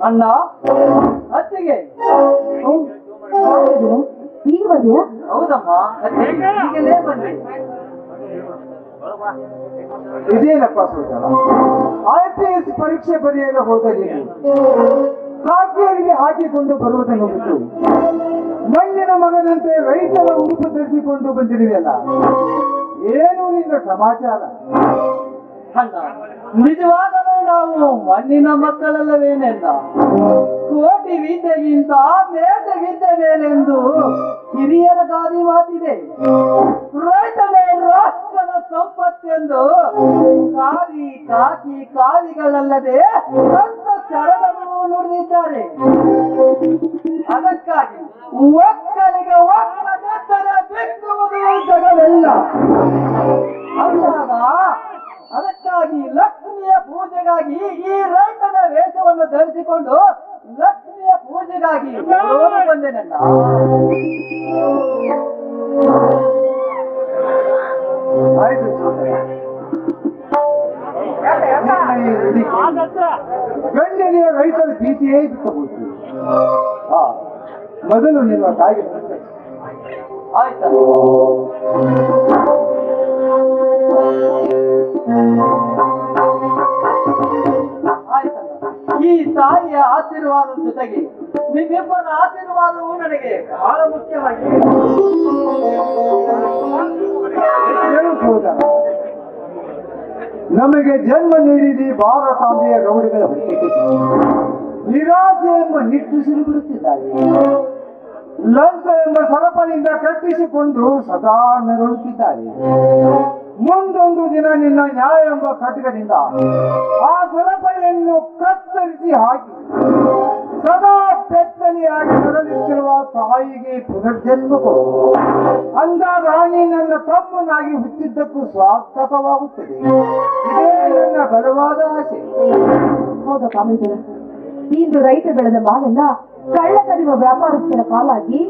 ಅಣ್ಣ ಅತ್ತಿಗೆ ಈಗ ಬಂದ್ಯಾ? ಹೌದಮ್ಮ ಈಗಲೇ ಬಂದೆ. ಇದೇನಪ್ಪ ಸೋದರ, IPS ಪರೀಕ್ಷೆ ಬರೆಯಲು ಹೋದ ನೀನು ಕಾಕಿಯರಿಗೆ ಹಾಕಿಕೊಂಡು ಬರುವುದನ್ನು ಬಿಟ್ಟು ಮಣ್ಣಿನ ಮಗನಂತೆ ರೈತರ ಉಡುಪು ಧರಿಸಿಕೊಂಡು ಬಂದಿರುವೆಯಲ್ಲ, ಏನು ನಿನ್ನ ಸಮಾಚಾರ? ಅಣ್ಣ ನಿಜವಾಗಲೂ ನಾವು ಮಣ್ಣಿನ ಮಕ್ಕಳಲ್ಲವೇನೆಲ್ಲ, ಕೋಟಿ ವಿದ್ಯೆಗಿಂತ ಮೇಟೆ ವಿದ್ಯೆ ಮೇಲೆಂದು ಹಿರಿಯರ ಗಾದಿ ಮಾತಿದೆ. ರೈತನೇ ರಾಷ್ಟ್ರದ ಸಂಪತ್ತೆಂದು ಕಾವಿ ಕಾಕಿ ಕಾವಿಗಳಲ್ಲದೆ ಸಂತ ಶರಣರು ನುಡಿದಿದ್ದಾರೆ. ಅದಕ್ಕಾಗಿ ಒಕ್ಕಲಿಗೆ ಒಕ್ಕಲೆತ್ತರೆ ಬೆಕ್ಕುವುದು ಜಗವೆಲ್ಲ. ಅಂದಾಗ ಅದಕ್ಕಾಗಿ ಲಕ್ಷ್ಮಿಯ ಪೂಜೆಗಾಗಿ ಈ ರೈತನ ವೇಷವನ್ನು ಧರಿಸಿಕೊಂಡು ಲಕ್ಷ್ಮಿಯ ಪೂಜೆಗಾಗಿ ಬಂದೆನಲ್ಲ. ಆಯ್ತು ಸೋದರ, ಗಂಡನಿಯ ರೈತರ ಭೀತಿಯೇ ಬಿಟ್ಟಬಹುದು. ಮೊದಲು ನಿಮ್ಮ ತಾಯಿಗೆ ಆಯ್ತಾ? ಈ ತಾಯಿಯ ಆಶೀರ್ವಾದದ ಜೊತೆಗೆ ನಿಮ್ಮಿಬ್ಬರ ಆಶೀರ್ವಾದವು ನನಗೆ ಬಹಳ ಮುಖ್ಯವಾಗಿದೆ. ಸೋದರ, ನಮಗೆ ಜನ್ಮ ನೀಡಿದ ಭಾರತಾಂಬೆಯ ಗೌಡಿಗಳ ಹೊಟ್ಟೆಗೆ ನಿರಾಸೆ ಎಂಬ ನಿಟ್ಟುಸಿರು ಬಿಡುತ್ತಿದ್ದಾರೆ. ಲಂಚ ಎಂಬ ಸರಪಳಿಯಿಂದ ಕಟ್ಟಿಸಿಕೊಂಡು ಸದಾ ನರಳುತ್ತಿದ್ದಾರೆ. ಮುಂದೊಂದು ದಿನ ನಿನ್ನ ನ್ಯಾಯ ಎಂಬ ಖಡ್ಗದಿಂದ ಆ ಸರಪಳಿಯನ್ನು ಕತ್ತರಿಸಿ ಹಾಕಿ ಸದಾ ಬೆತ್ತಲೆಯಾಗಿ ನರಳುತ್ತಿರುವ ತಾಯಿಗೆ ಪುನರ್ಜನ್ಮ ಕೊಡು. ಅಂದಾಗ ನೀ ನನ್ನ ತಮ್ಮನಾಗಿ ಹುಟ್ಟಿದ್ದಕ್ಕೂ ಸಾರ್ಥಕವಾಗುತ್ತದೆ. ಇದೇ ನನ್ನ ಬಲವಾದ ಆಸೆ. ಹೌದಾ ಕಾಮೇಶ್ವರ, ಇಂದು ರೈತ ಬೆಳೆದ ಮಾಲೆಲ್ಲ ಕಳ್ಳ ಕದಿಯುವ ವ್ಯಾಪಾರಸ್ಥರ ಪಾಲಾಗಿ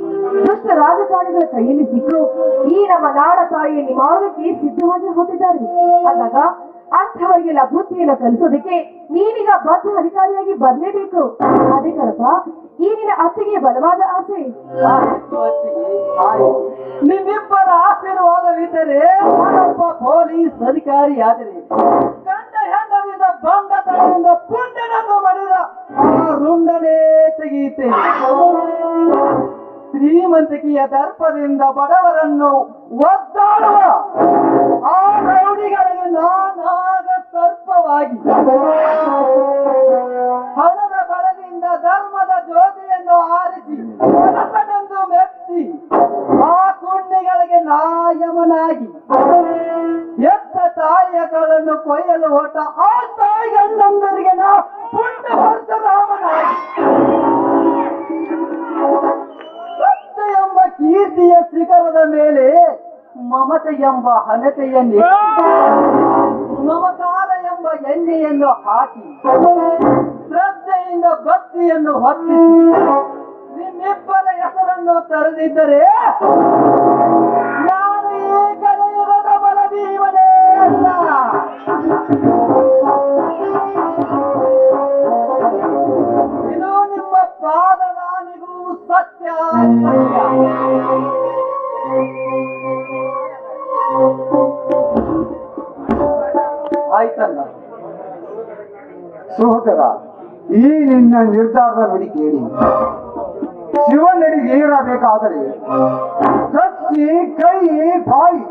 ದುಷ್ಟ ರಾಜಕಾರಣಿಗಳ ಕೈಯಲ್ಲಿ ಸಿಕ್ಕು ಈ ನಮ್ಮ ನಾಡ ತಾಯಿಯನ್ನು ಮಾಡೋದಕ್ಕೆ ಸಿದ್ಧವಾಗಿ ಹೋಗಿದ್ದಾರೆ. ಅಂದಾಗ ಅಂಥವರಿಗೆಲ್ಲ ಬುದ್ಧಿಯನ್ನು ಕಲಿಸೋದಕ್ಕೆ ನೀನೀಗ ಬದ್ಧ ಅಧಿಕಾರಿಯಾಗಿ ಬರ್ಲೇಬೇಕು. ಅದೇ ಕಣಪ್ಪ ಈ ನಿನ್ನ ಅತ್ತಿಗೆ ಬಲವಾದ ಆಸೆ. ನಿಮ್ಮಿಬ್ಬರ ಆಶೀರ್ವಾದವಿದ್ದರೆ ನಾನೊಬ್ಬ ಪೊಲೀಸ್ ಅಧಿಕಾರಿಯಾದರೆ ಗಂಡ ಹೆಂಡದಿಂದ ಬಂದ ತಡೆಯಿಂದ ಪುಂಡನನ್ನು ಮಾಡಿದ ಆ ರುಂಡನೇ ತೆಗೆಯುತ್ತೇನೆ. ಶ್ರೀಮಂತಿಕೆಯ ದರ್ಪದಿಂದ ಬಡವರನ್ನು ಒದ್ದಾಡುವ ಆ ರೌಡಿಗಳಿಗೆ ನಾನಾಗ ಸರ್ಪವಾಗಿ, ಹಣದ ಬಲದಿಂದ ಧರ್ಮದ ಜ್ಯೋತಿಯನ್ನು ಆರಿಸಿ ಮನಸ್ಸನೆಂದು ಮೆಚ್ಚಿ ಆ ಕುಂಡಿಗಳಿಗೆ ನಾಯಮನಾಗಿ ಎತ್ತ ತಾಯಿಯಗಳನ್ನು ಕೊಯ್ಯಲು ಹೊಟ್ಟ ಆ ತಾಯಿ ಗಂಡಂದರಿಗೆ ನಾ ಪುಣ್ಯ ಪರಶುರಾಮನಾಗಿ ಸತ್ಯ ಎಂಬ ಕೀರ್ತಿಯ ಶಿಖರದ ಮೇಲೆ ಮಮತೆ ಎಂಬ ಹಣತೆಯನ್ನು ಮಮಕಾರ ಎಂಬ ಎಣ್ಣೆಯನ್ನು ಹಾಕಿ ಶ್ರದ್ಧೆಯಿಂದ ಭಕ್ತಿಯನ್ನು ಹೊತ್ತಿಸಿ ನಿಮ್ಮಿಬ್ಬರ ಹೆಸರನ್ನು ತರೆದಿದ್ದರೆ ನಾನು ಈ ಕಲಿಯುಗದ ಬಲಭೀಮನೇ ಅಲ್ಲ. ಇದು ನಿಮ್ಮ ಪಾದದಾನಿಗೂ ಸತ್ಯ ಆಯ್ತಲ್ಲ ಸಹೋದರ, ಈ ನಿನ್ನ ನಿರ್ಧಾರದ ನುಡಿ ಕೇಳಿ ಮಾಡಬೇಕಾದರೆ ಕಚ್ಚಿ ಕೈ ಬಾಯಿ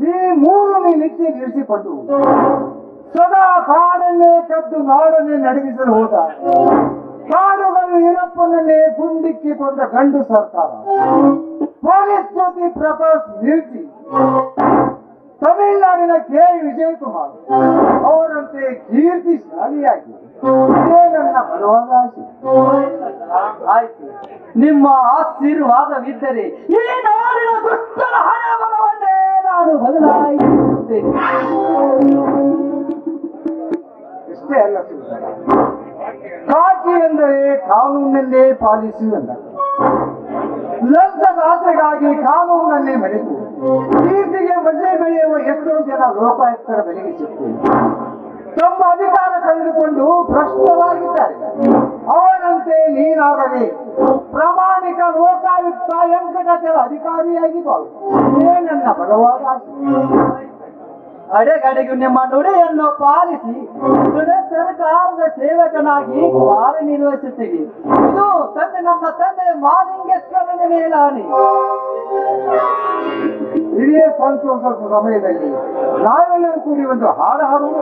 ಈ ಮೂರು ನಿತ್ಯ ನಿಲ್ಲಿಸಿಕೊಂಡು ಸದಾ ಕಾಡನ್ನೇ ಕದ್ದು ನಾಡನ್ನೇ ನಡಗಿಸಲು ಹೋದ ಕಾಡುಗಳು ಈರಪ್ಪನನ್ನೇ ಗುಂಡಿಕ್ಕಿಕೊಂಡ ಗಂಡು ಸರ್ಕಾರ ಪೊಲೀಸ್ ಜ್ಯೋತಿ ಪ್ರಕಾಶ್ ನಿಲ್ಸಿ ತಮಿಳುನಾಡಿನ ಕೆ ವಿಜಯಕುಮಾರ್ ಅವರಂತೆ ಕೀರ್ತಿಶಾಲಿಯಾಗಿ ಇದೇ ನನ್ನ ಬಲವಾದ ಆಸೆ. ಆಯ್ತು, ನಿಮ್ಮ ಆಶೀರ್ವಾದವಿದ್ದರೆ ಈ ನಾಡಿನ ದುಷ್ಟರ ಹಣೆ ಬಲವನ್ನೇ ನಾನು ಬದಲಾಯಿಸುತ್ತೇನೆ. ಇಷ್ಟೇ ಅಲ್ಲ ಸುಂದರ, ಕಾಕಿ ಎಂದರೆ ಕಾನೂನನ್ನೇ ಪಾಲಿಸು ಎಂದರು. ಲಂಚದ ಆಸೆಗಾಗಿ ಕಾನೂನನ್ನೇ ಮರೆತು ಕೀರ್ತಿಗೆ ಮಜೆ ಬೆಳೆಯುವ ಎಷ್ಟೋ ಜನ ಲೋಕಾಯುಕ್ತರ ಬೆಲೆಗೆ ಸಿಕ್ಕು ತಮ್ಮ ಅಧಿಕಾರ ಕಳೆದುಕೊಂಡು ಭ್ರಷ್ಟವಾಗಿದ್ದಾರೆ. ಅವರಂತೆ ನೀನಾಗದೆ ಪ್ರಾಮಾಣಿಕ ಲೋಕಾಯುಕ್ತ ವೆಂಕಟಾಚಲ ಅಧಿಕಾರಿಯಾಗಿ ಬಾಳು. ಇದೇ ನನ್ನ ಬಲವಾದ ಆಸೆ. ಅಡೆಗಡೆಗೂ ನಿಮ್ಮ ನುಡಿಯನ್ನು ಪಾಲಿಸಿ ಸರ್ಕಾರದ ಸೇವಕನಾಗಿ ಕಾರ್ಯನಿರ್ವಹಿಸುತ್ತೀವಿ. ಇದು ನನ್ನ ತಂದೆ ಮಾಲಿಂಗೇಶ್ವರನ ಮೇಲಾನೆ. ಇದೇ ಸಂತೋಷದ ಸಮಯದಲ್ಲಿ ನಾವೆಲ್ಲರೂ ಕೂಡಿ ಒಂದು ಹಾಡು ಹಾಡುವ.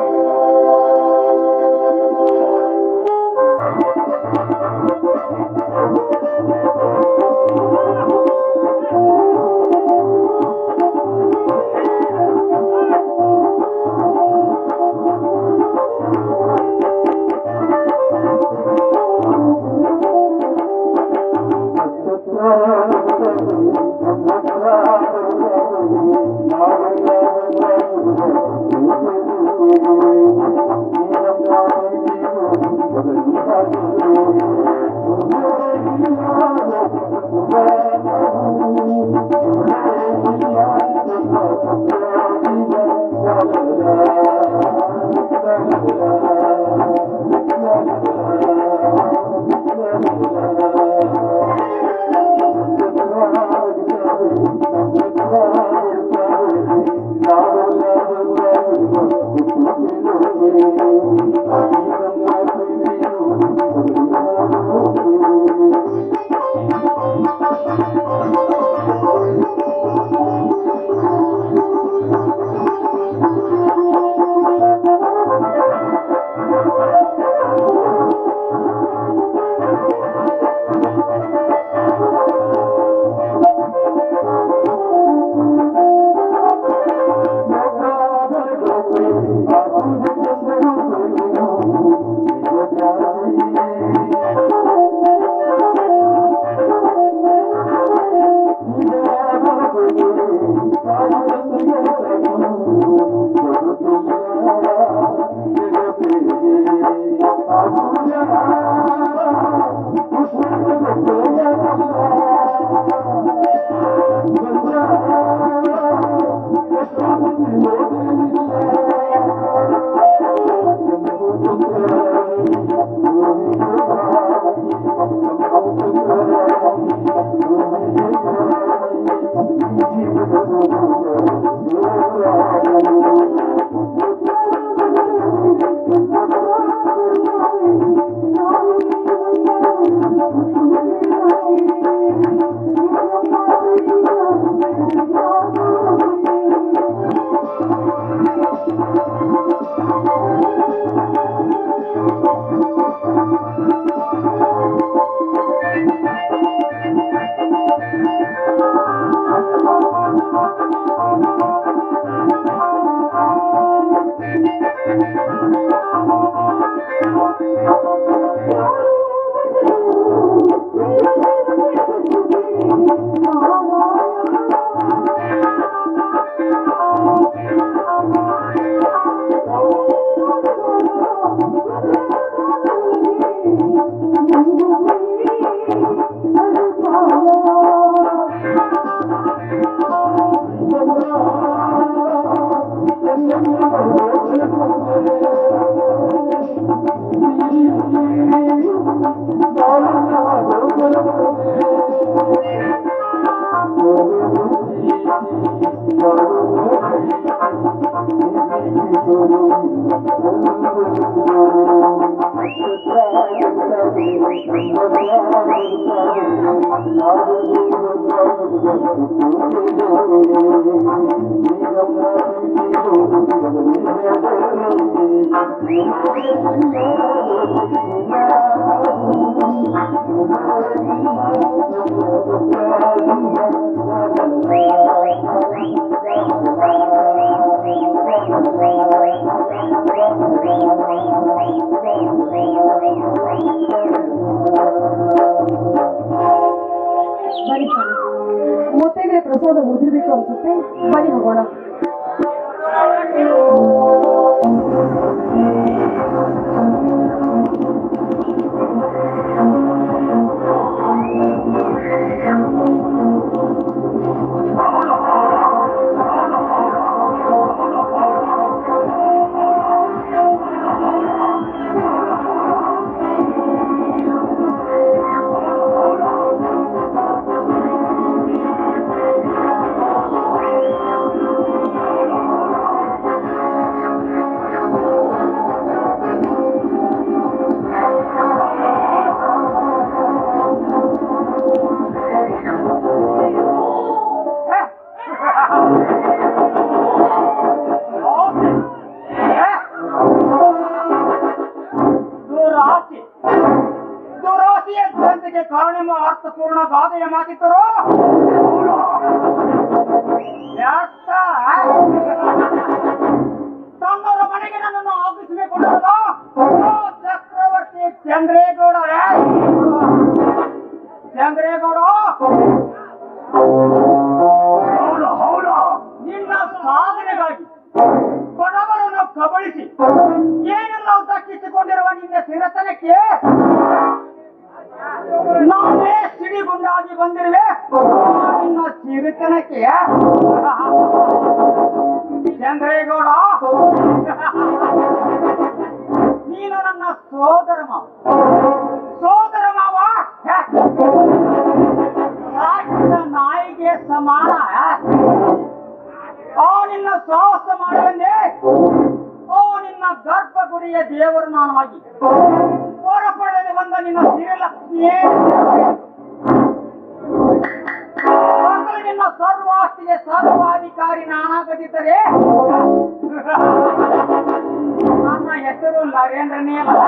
Thank you. ಬನ್ನಿ ಸ್ವಾಮಿ, ಮುತ್ತೈದೆ ಪ್ರಸಾದ ಮುದ್ದಿರ್ಬೇಕು ಅನ್ಸುತ್ತೆ. ಬನ್ನಿ ಹೋಗೋಣ. ದುರಾಸೆಯ ದುರಂತಕ್ಕೆ ಕಾರಣ ಅರ್ಥಪೂರ್ಣ ಗಾದೆಯ ಮಾತಿದ್ದರು ತಮ್ಮರ ಮನೆಗೆ ನನ್ನನ್ನು ಆಗಿಸಬೇಕು ಚಕ್ರವರ್ತಿ ಚಂದ್ರೇಗೌಡ ನಿನ್ನ ಸಾಧನೆಗಾಗಿ ಬಡವರನ್ನು ಕಬಳಿಸಿ ಏನೆಲ್ಲ ದಕ್ಕಿಸಿಕೊಂಡಿರುವ ನಿನ್ನ ಸಿರತನಕ್ಕೆ ನಾನೇ ಸಿಡಿಗುಂಡಾಗಿ ಬಂದಿರುವೆ. ನಿನ್ನ ಸಿರಿತನಕ್ಕೆ ಚಂದ್ರೇಗೌಡ, ನೀನು ನನ್ನ ಸೋದರ ಮಾವ ಸಾಕಿದ ನಾಯಿಗೆ ಸಮಾನ. ನಿನ್ನ ಸಾಹಸ ಮಾಡುವಂತೆ ನಿನ್ನ ಗರ್ಭಗುಡಿಯ ದೇವರು ನಾನು ಆಗಿ ಹೊರಪಡದೆ ಬಂದ ನಿನ್ನ ಶ್ರೀಲಕ್ಷ್ಮಿಯೇ ನಿನ್ನ ಸರ್ವಾಸ್ತಿಗೆ ಸರ್ವಾಧಿಕಾರಿ ನಾನಾಗದಿದ್ದರೆ ನನ್ನ ಹೆಸರು ನರೇಂದ್ರನೇ ಅಲ್ಲ.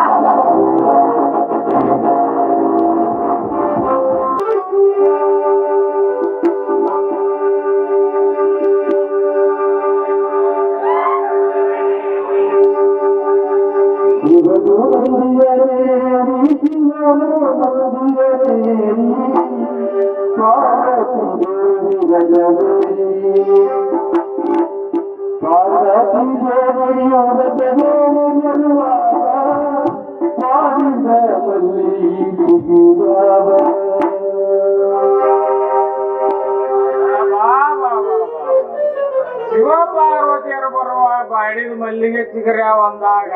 ಶಿವಪಾರ್ವತಿಯರು ಬರುವಾಗ ಬಾಡಿದ ಮಲ್ಲಿಗೆ ಚಿಗರ ಒಂದಾಗ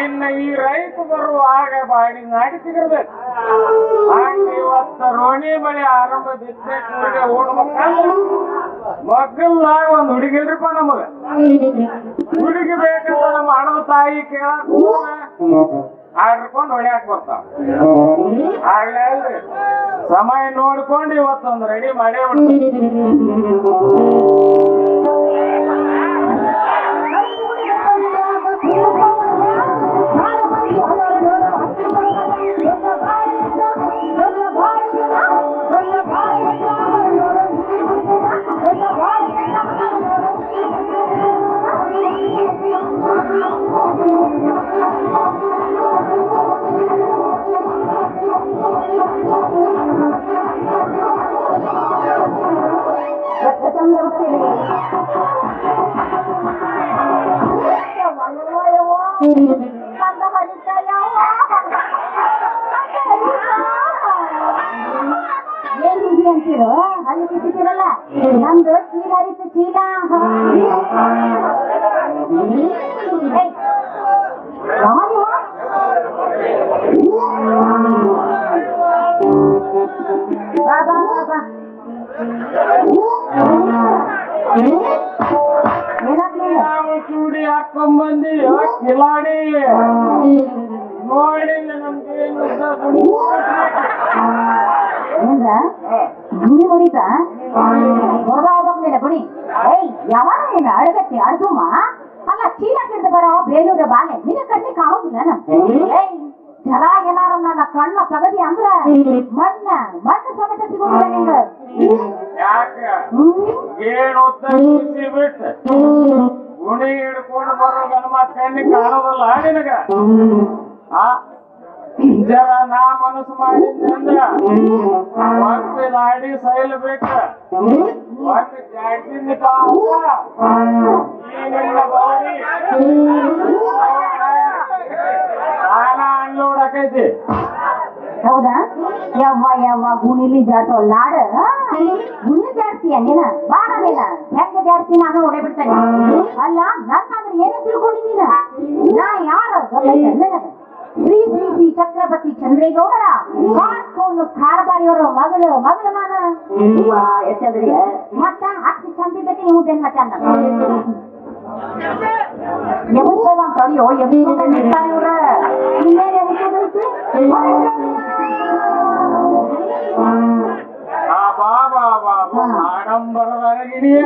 ಇನ್ನು ಈ ರೈತ ಬರುವಾಗ ಬಾಡಿ ನಾಡಿ ಸಿಗರ್ಬೇಕು. ಹಾಗೆ ಇವತ್ತ ರೋಣಿ ಬಳಿ ಆರಂಭ ಬಿದ್ದಕ್ಕೆ ಮಕ್ಕಳಾಗ ಒಂದ್ ಹುಡುಗಿಲ್ರಿಪ್ಪ ನಮಗ ಹುಡುಗಿ ಬೇಕಂತ ನಮ್ಮ ಹಣದ ತಾಯಿ ಕೇಳಕ್ ಆಡ್ಕೊಂಡು ಹೊಡ್ಯಾಕ್ ಬರ್ತಾವ. ಆಗ್ಲೇ ಅಲ್ರಿ ಸಮಯ ನೋಡ್ಕೊಂಡು ಇವತ್ತೊಂದು ರೆಡಿ ಮಾಡೇ ಏನ್ ಬಿಸಿ ಅಂತೀರೋ ಅಲ್ಲಿ ಬಿಟ್ಟಿರಲ್ಲ. ನಮ್ದು ಚೀಲ ಹರಿತು ಚೀಲ. ಚೂಡಿ ಹಾಕೊಂಡ್ಬಂದಿ ಕಿಲಾಡಿ ನೋಡಿ ನಮ್ಗೇನು ಏನ್ರ ಅಲ್ಲ ಗುಡಿ ಮುರಿತ ಹೊರಗಾಗ್ಲಿಲ್ಲ ಗುಡಿ ಏಯ್ ಯಾವಾಗ ನೀನು ಅಡಗತ್ತಿ ಅಡ್ದುಮ್ಮ ಅಲ್ಲ ಚೀಲ ಕಿಡ್ದು ಬರೋ ಬೇಲೂರ ಬಾಲೆ ನಿನ್ನ ಕಣ್ಣಿ ಕಾಣೋದಿಲ್ಲ ಏಯ್ ಜರ ಏನಾರ ನನ್ನ ಕಣ್ಣ ತಗದಿ ಅಂದ್ರ ಮಣ್ಣು ಸಮೇತ ಸಿಗೋದಿಲ್ಲ ನಿಂಗ ಯಾಕೆ ಏನು ಬಿಟ್ಟು ಗುಣಿ ಹಿಡ್ಕೊಂಡು ಬರೋ ಗಣಮ ಕಣ್ಣಿ ಕಾಣೋದಲ್ಲ ನಿನಗ ಆ ಜರ ನಾ ಮನಸ್ಸು ಮಾಡಿದ್ದಂದ್ರ ಒಂದು ಲಾಡಿ ಸೈಲ್ ಬಿಟ್ಟ ಒಂದು ಜಾಸ್ತಿ ಸಾಲ ಅನ್ಲೋಡಕೈತಿ ಹೌದಾ ಯವ್ವ ಗುಣಿಲಿ ಜಾಡ್ಸೋ ಲಾಡ ಗುಣಿ ಜಾಡ್ತೀಯ ನೀನ ಬಾರ ನೀನ ಹೆಂಗ ಜಾಡ್ತಿ ನಾನು ಹೊಡೆ ಬಿಡ್ತೇನೆ ಅಲ್ಲ ನನ್ನಂದ್ರೆ ಏನೇ ತಿಳ್ಕೊಂಡಿದ್ದೀನ ನಾ ಯಾರ ಶ್ರೀ ಶ್ರೀ ಶ್ರೀ ಛತ್ರಪತಿ ಚಂದ್ರೇಗೌಡರ ಕಾಡ್ಕೊಂಡು ಖಾರಬಾರಿಯವರ ಮಗಳು ನಾನು ಎಷ್ಟಂದ್ರೆ ಮತ್ತ ಅಷ್ಟು ಚಂದಿದ್ದಕ್ಕೆ ನೀವು ಜನ್ಮ ಚಂದ ಎಬ್ಬಿಸೋದ ತಡಿಯೋ ಎಬ್ಬಿಸೋದ ನಿಲ್ತಾರೆ ಇವ್ರ ಇನ್ನೇನು ಎಬ್ಬಿಸೋದೈತಿ ಆಡಂಬರದರಗಿರಿಯ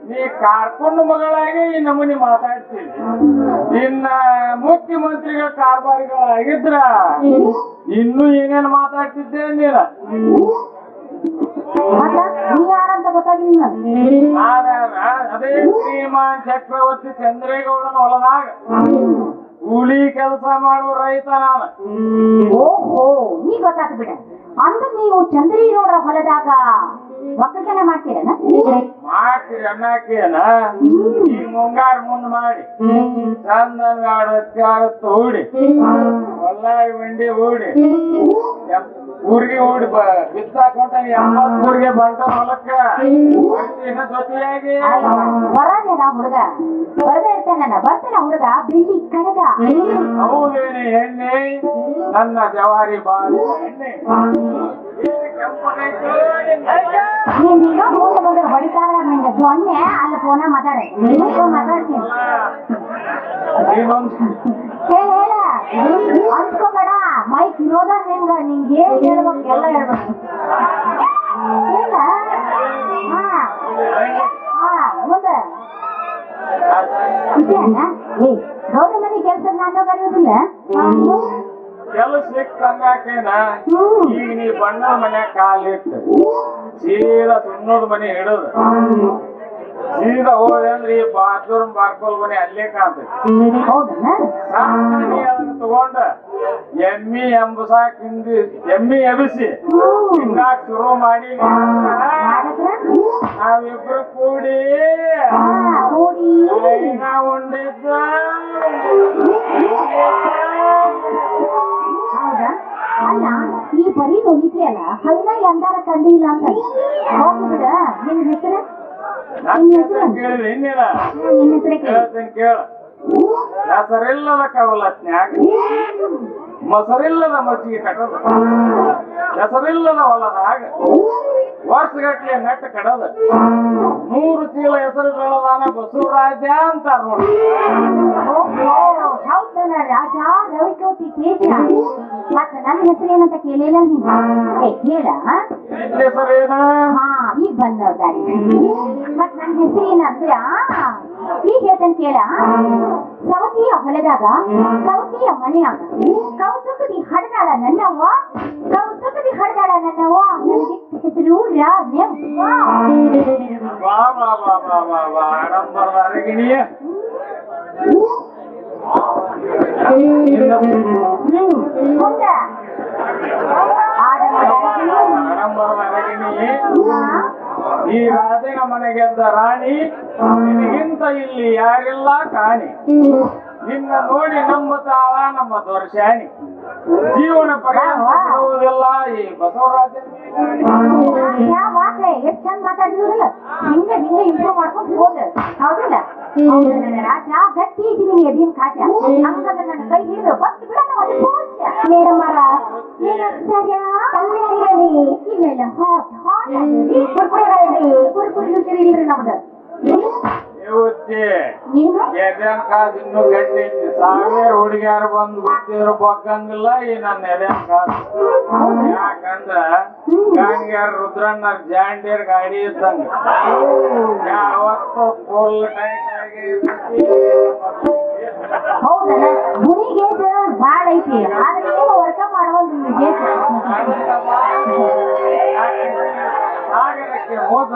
ನೀ ಕಾರ್ಕೊಂಡು ಮಗಳಾಗಿ ಈ ನಮೂನಿ ಮಾತಾಡ್ತೀನಿ ಇನ್ನ ಮುಖ್ಯಮಂತ್ರಿಗಳ ಕಾರ್ಬಾರಿಗಳಾಗಿದ್ರ ಇನ್ನೂ ಏನೇನು ಮಾತಾಡ್ತಿದ್ದೆ ನೀನ ನೀ ಯಾರಂತ ಗೊತ್ತಾಗಿಲ್ಲ ಅದೇ ಶ್ರೀಮಾನ್ ಚಕ್ರವರ್ತಿ ಚಂದ್ರೇಗೌಡನ ಹೊಲದಾಗ ಕೂಲಿ ಕೆಲಸ ಮಾಡುವ ರೈತ ನಾನು ಓಹೋ ನೀ ಗೊತ್ತಾಗ್ತ ಬಿಡ ಅಂದ್ರೆ ನೀವು ಚಂದ್ರೇಗೌಡರ ಹೊಲದಾಗ ಒಕ್ಕಲ್ತನ ಮಾಡ್ತೀರನ ಮಾಡ್ತೀರಿ ಅನ್ನಕೇನ ಈ ಮುಂಗಾರು ಮುಂದ್ ಮಾಡಿ ಚಂದನ್ಗಾಡು ಹತ್ಯಾರತ್ತು ಹೂಡಿ ಹೊಲ್ಲಾಗಿ ಬಂಡಿ ಹೂಡಿ ಊರಿಗೆ ಹೂಡಿ ಬಿತ್ತಾಕೊಂಡ 80 ಊರಿಗೆ ಬಂಟ ಹೊಲಕ್ಕ ಜೊತೆಯಾಗಿ ಬರದೇನ ಹುಡುಗ ಬರದೇ ಇರ್ತಾನ ಬರ್ತಾನ ಹುಡುಗ ಬಿಳಿ ಕಡಗ ಹೌದೇನೆ ಎಣ್ಣೆ ನನ್ನ ಜವಾರಿ ಬಾಳಿ ಎಣ್ಣೆ ನೀನೀಗ ಮುಂದೆ ಹೊಡಿತಾರ ನಿಂಗೆ ಸೊನ್ನೆ ಅಲ್ಲಿ ಫೋನ ಮಾತಾಡ್ತೀನಿ ಹೇಳ ಅನ್ಸ್ಕೋಬೇಡ ಮೈಕ್ ವಿನೋದ ನಿಂಗೆ ಏನ್ ಹೇಳ್ಬೇಕು ಎಲ್ಲ ಹೇಳ್ಬೇಕು ಹೇಳ ಮುಂದೆ ಏ ಗೌಡ ಮನೆ ಕೆಲ್ಸದ ನಾನು ಕರೆಯೋದಿಲ್ಲ ಕೆಲಸ ಸಿಕ್ಕಂಗಾಕೇನ ಈಗ ನೀ ಬಣ್ಣದ ಮನ್ಯಾಗ ಕಾಲಿಟ್ಟು ಸೀದಾ ಸುಣ್ಣದ ಮನೆ ಹಿಡಿದು ಸೀದಾ ಹೋದೆ ಅಂದ್ರೆ ಈ ಬಾತ್ರೂಮ್ ಬಾರ್ಕೋಲ್ ಮನೆ ಅಲ್ಲೇ ಕಾಣ್ತೈತಿ ಅದನ್ನ ತಗೊಂಡ ಎಮ್ಮಿ ಎಂಬಸಾಕ್ ಎಮ್ಮಿ ಎಬಿಸಿ ಹಿಂಗಾಕ್ ಶುರು ಮಾಡಿ ನಾವಿಬ್ರು ಕೂಡಿ ಉಂಡಿದ್ದ ಅಲ್ಲ ಈ ಬರೀ ಹೊಲಿತಿಯಲ್ಲ ಹೈನ ಎಂದಾರ ಕಂಡಿಲ್ಲ ಅಂತ ಹೋಗ್ಬಿಡ ನಿನ್ ಹೆಸರು ಕೇಳಿದ್ರೆ ಇನ್ನೇನ ನಿನ್ನ ಹೆಸರೇ ಹೇಳ್ತೀನಿ ಕೇಳ ಹೆಸರಿಲ್ಲದ ಕವಲತ್ನ್ಯಾಗ ಮೊಸರಿಲ್ಲದ ಮಚ್ಚಿಗೆ ಕಟ್ಟದ ಹೆಸರಿಲ್ಲದ ಹೊಲದಾಗ ವರ್ಷಗಟ್ಲೆ ನೆಟ್ಟ ಕಡದ 100 ಚೀಲ ಹೆಸರು ಬೆಳದಾನ ಬಸವರಾಜ ಅಂತಾರ ನೋಡಿ ರಾಜ ರವಿಕೋಟಿ ತೇಜ ಮತ್ತ ನನ್ನ ಹೆಸರು ಏನಂತ ಕೇಳಿಲ್ಲ ನೀನು ಕೇಳ ಹೆಸರೇನ ಈಗ ಬಂದವ್ದಾರಿ ಮತ್ ನನ್ನ ಹೆಸರು ಏನಂದ್ರ ಈಗ ಹೇಳ್ತಾನೆ ಕೇಳ ಸವತಿಯ ಹೊಲದಾಗ ಸವತಿಯ ಮನೆಯಾಗ ಕೌತುಕದಿ ಹಡದಾಳ ನನ್ನವ್ವ ಕೌತುಕದಿ ಹಡದಾಳ ನನ್ನವ್ವ ನನಗೆ ಹೆಸರು ಆಡಂಬರದ ಅರಗಿಣಿಯ ಆಡಂಬರದ ಅರಗಿಣಿ ಈ ರಾಜನ ಮನೆಗೆದ್ದ ರಾಣಿ ನಿನಗಿಂತ ಇಲ್ಲಿ ಯಾರಿಲ್ಲ ಕಾಣಿ ನಿನ್ನ ನೋಡಿ ನಂಬುತ್ತಾಳ ನಮ್ಮ ದೊರ್ಶಾಣಿ ಜೀವನ ಪರ್ಯಂತ ಈ ಬಸವರಾಜ ಎಷ್ಟ್ ಚಂದ ಮಾತಾಡಿದ್ರಲ್ಲ ಹಿಂಗ ಇಂಪ್ರೂವ್ ಮಾಡ್ಕೊಂಡು ಹೋದ ಹೌದಲ್ಲ ರಾಜ ಗಟ್ಟಿ ಇದ್ದೀನಿ ಎದಿನ ಕಾಜ ಹಂಗದ ನನ್ನ ಕೈ ಹಿಡಿದು ಬಸ್ ಬಿಡಲ್ಲ ಮೇಡಮರ ಇಲ್ಲೆಲ್ಲ ಹಾಟ್ ಹಾಟ್ ಕುರ್ಕುರಿ ಇಲ್ರಿ ನಮ್ದು ಇವತ್ತಿ ನೀನು ಎದೆನ್ ಕಾಸು ಇನ್ನೂ ಗಟ್ಟಿ ಐತಿ. 1000 ಹುಡುಗಿಯಾರು ಬಂದು ಗೊತ್ತಿದ್ರು ಬಗ್ಗಂಗಿಲ್ಲ ಈ ನನ್ನ ಎದೆನ್ ಕಾಸು. ಯಾಕಂದ್ರ ಗಂಗ್ಯಾರ ರುದ್ರಣ್ಣ ಜಾಂಡೀರ್ ಗಾಡಿ ಇದ್ದಂಗ ಯಾವತ್ತು ಫುಲ್ ಟೈಟ್ ಆಗಿ ಇರ್ತೈತಿ. ಹೌದಲ್ಲ ಗುರಿ ಗೇಜ್ ಬಾಳ ಐತಿ ಆದ್ರೆ ನೀವು ವರ್ಕ ಮಾಡುವಲ್ರಿ ಗೇಜ್ ಸಾಗರಕ್ಕೆ ಹೋದ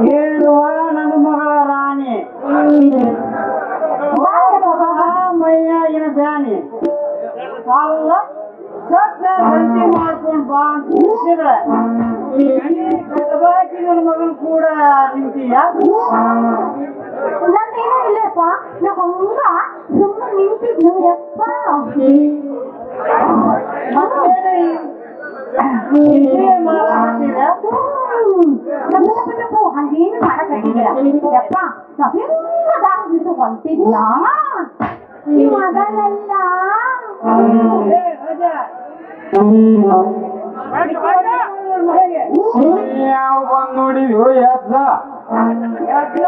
ಹೇಳುವ ನನ್ನ ಮಗಳ ರಾಣಿ ಮೈಯಾಗಿನ ಬ್ಯಾನಿ ಅಲ್ಲ ಸತ್ತ ಸಂತಿ ಮಾಡ್ಕೊಂಡು ಬಾ ಅಂತ ಕೂಸಿದ್ರೆ ಕಟಬಾಕಿ ನನ್ನ ಮಗನ ಕೂಡ ನಿಂತೀಯ ನಂದೇನೂ ಇಲ್ಲಪ್ಪ ನಾ ಹಂಗ ಸುಮ್ಮನೆ ನಿಂತಿದ್ದು ಯಪ್ಪ ನಪ್ಪು ಹಂಗೇನು ಮಾಡಕ್ಕಾಗಿಲ್ಲ ಯಪ್ಪ ನಾವೆಲ್ಲ ದಾರ ಬಿಟ್ಟು ಹೊಂಟಿದ್ಯಾ ನೀವು ಅದಲ್ಲ ಯಾವ ಬಂದ್ ನೋಡಿದ್ವು ಎದ್ದ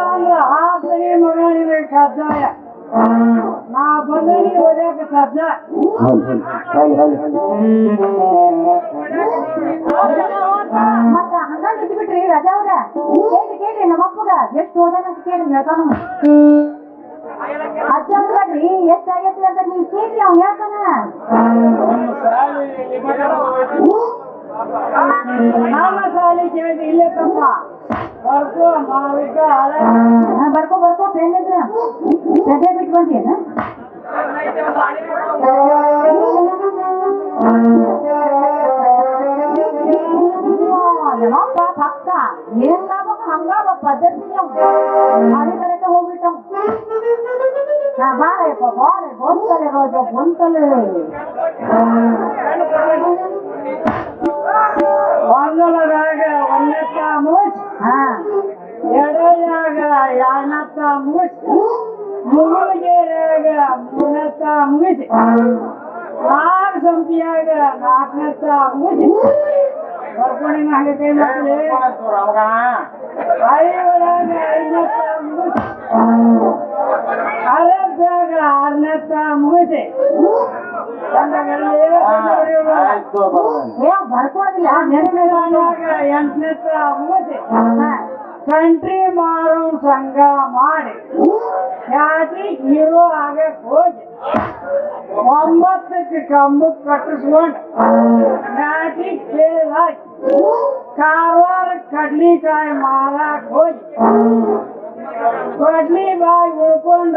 ಅಂದ್ರೆ ಹಾಕ್ತಾನೆ ಮಗ ನಿನಗೆ ಕಜ್ಜಾಯ ನಾ ಬಂದಲ್ಲಿ ಓದ್ಯಾಕ ಸಾಧ್ಯ ಮತ್ತ ಹಂಗ ನಿಂತ್ಬಿಟ್ರಿ ರಜಾ ಅವ್ರ ಕೇಳ್ರಿ ನಮ್ಮ ಅಪ್ಪಗ ಎಷ್ಟು ಓದ್ಯಾನಂತ ಕೇಳಿ ಹೇಳ್ತಾನ ಅಜ್ಜ ಅಂದ್ರಿ ಎಷ್ಟ್ ಆಗೈತಿ ಅಂತ ನೀವ್ ಕೇಳ್ರಿ ಅವ್ನು ಹೇಳ್ತಾನ ನನ್ನ ಸಾಲಿ ಕೇಳಿದ್ರೆ ಇಲ್ಲೇ ತಮ್ಮ ಬರ್ಕೋ ಮಾವಿಕ ಹಳೆ ಬರ್ಕೋ ಪೆನ್ ಇದ್ರ ರಜೆ ಬಿಟ್ಟು ಬಂದೇನ ನಮ್ಮಪ್ಪ ಪಕ್ಕ ಏನ್ ಲಾಭಕ್ಕ ಹಂಗ ಪದ್ಧತಿ ಹಳಿ ಬರಕ್ಕೆ ಹೋಗ್ಬಿಟ್ಟ ಬಾರಪ್ಪ ಬಾರೆ ಗೊಂತಲೆ ರೋಜ ಗೊಂತಲೆ ಒಂದೊಳಗ ಒಂದಕ್ಕ ಮುಗಿಸ್ ಎಡೆಯಾಗ ಎರಡನತ್ತ ಮುಗಿಸ್ ಮುಗುಳಿಗೆರೆಯಾಗ ಮೂರನತ್ತ ಮುಗಿಸಿ ನಾಲ್ಕು ಸಂಪಿಯಾಗ ನಾಲ್ಕನತ್ತ ಮುಗಿಸಿ ಬರ್ಕೊಂಡಿನ ಹಂಗೆ ಕೈ ಮಾಡಿ ಐವರಾಗ ಐದನತ್ತ ಮುಗಿಸಿ ಅರಬ್ಯಾಗ ಆರನತ್ತ ಮುಗಿಸಿ ಬರ್ಕೊಳದಿಲ್ಲ ಎಂಟನತ್ತ ಮುಗಿಸಿ ಕಂಟ್ರಿ ಮಾರೋ ಸಂಘ ಮಾಡಿ ಯಾತ್ರಿಕ್ ಹೀರೋ ಆಗಕ್ ಹೋಗಿ 9ಕ್ಕೆ ಕಂಬಕ್ಕೆ ಕಟ್ಟಿಸ್ಕೊಂಡು ಮ್ಯಾಟಿಕ್ ಫೇಲ್ ಆಗಿ ಕಾರವಾರ ಕಡ್ಲಿಕಾಯಿ ಮಾರಾಕ್ ಹೋಗಿ ಕಡ್ಲಿ ಬಾಯಿ ಉಳ್ಕೊಂಡ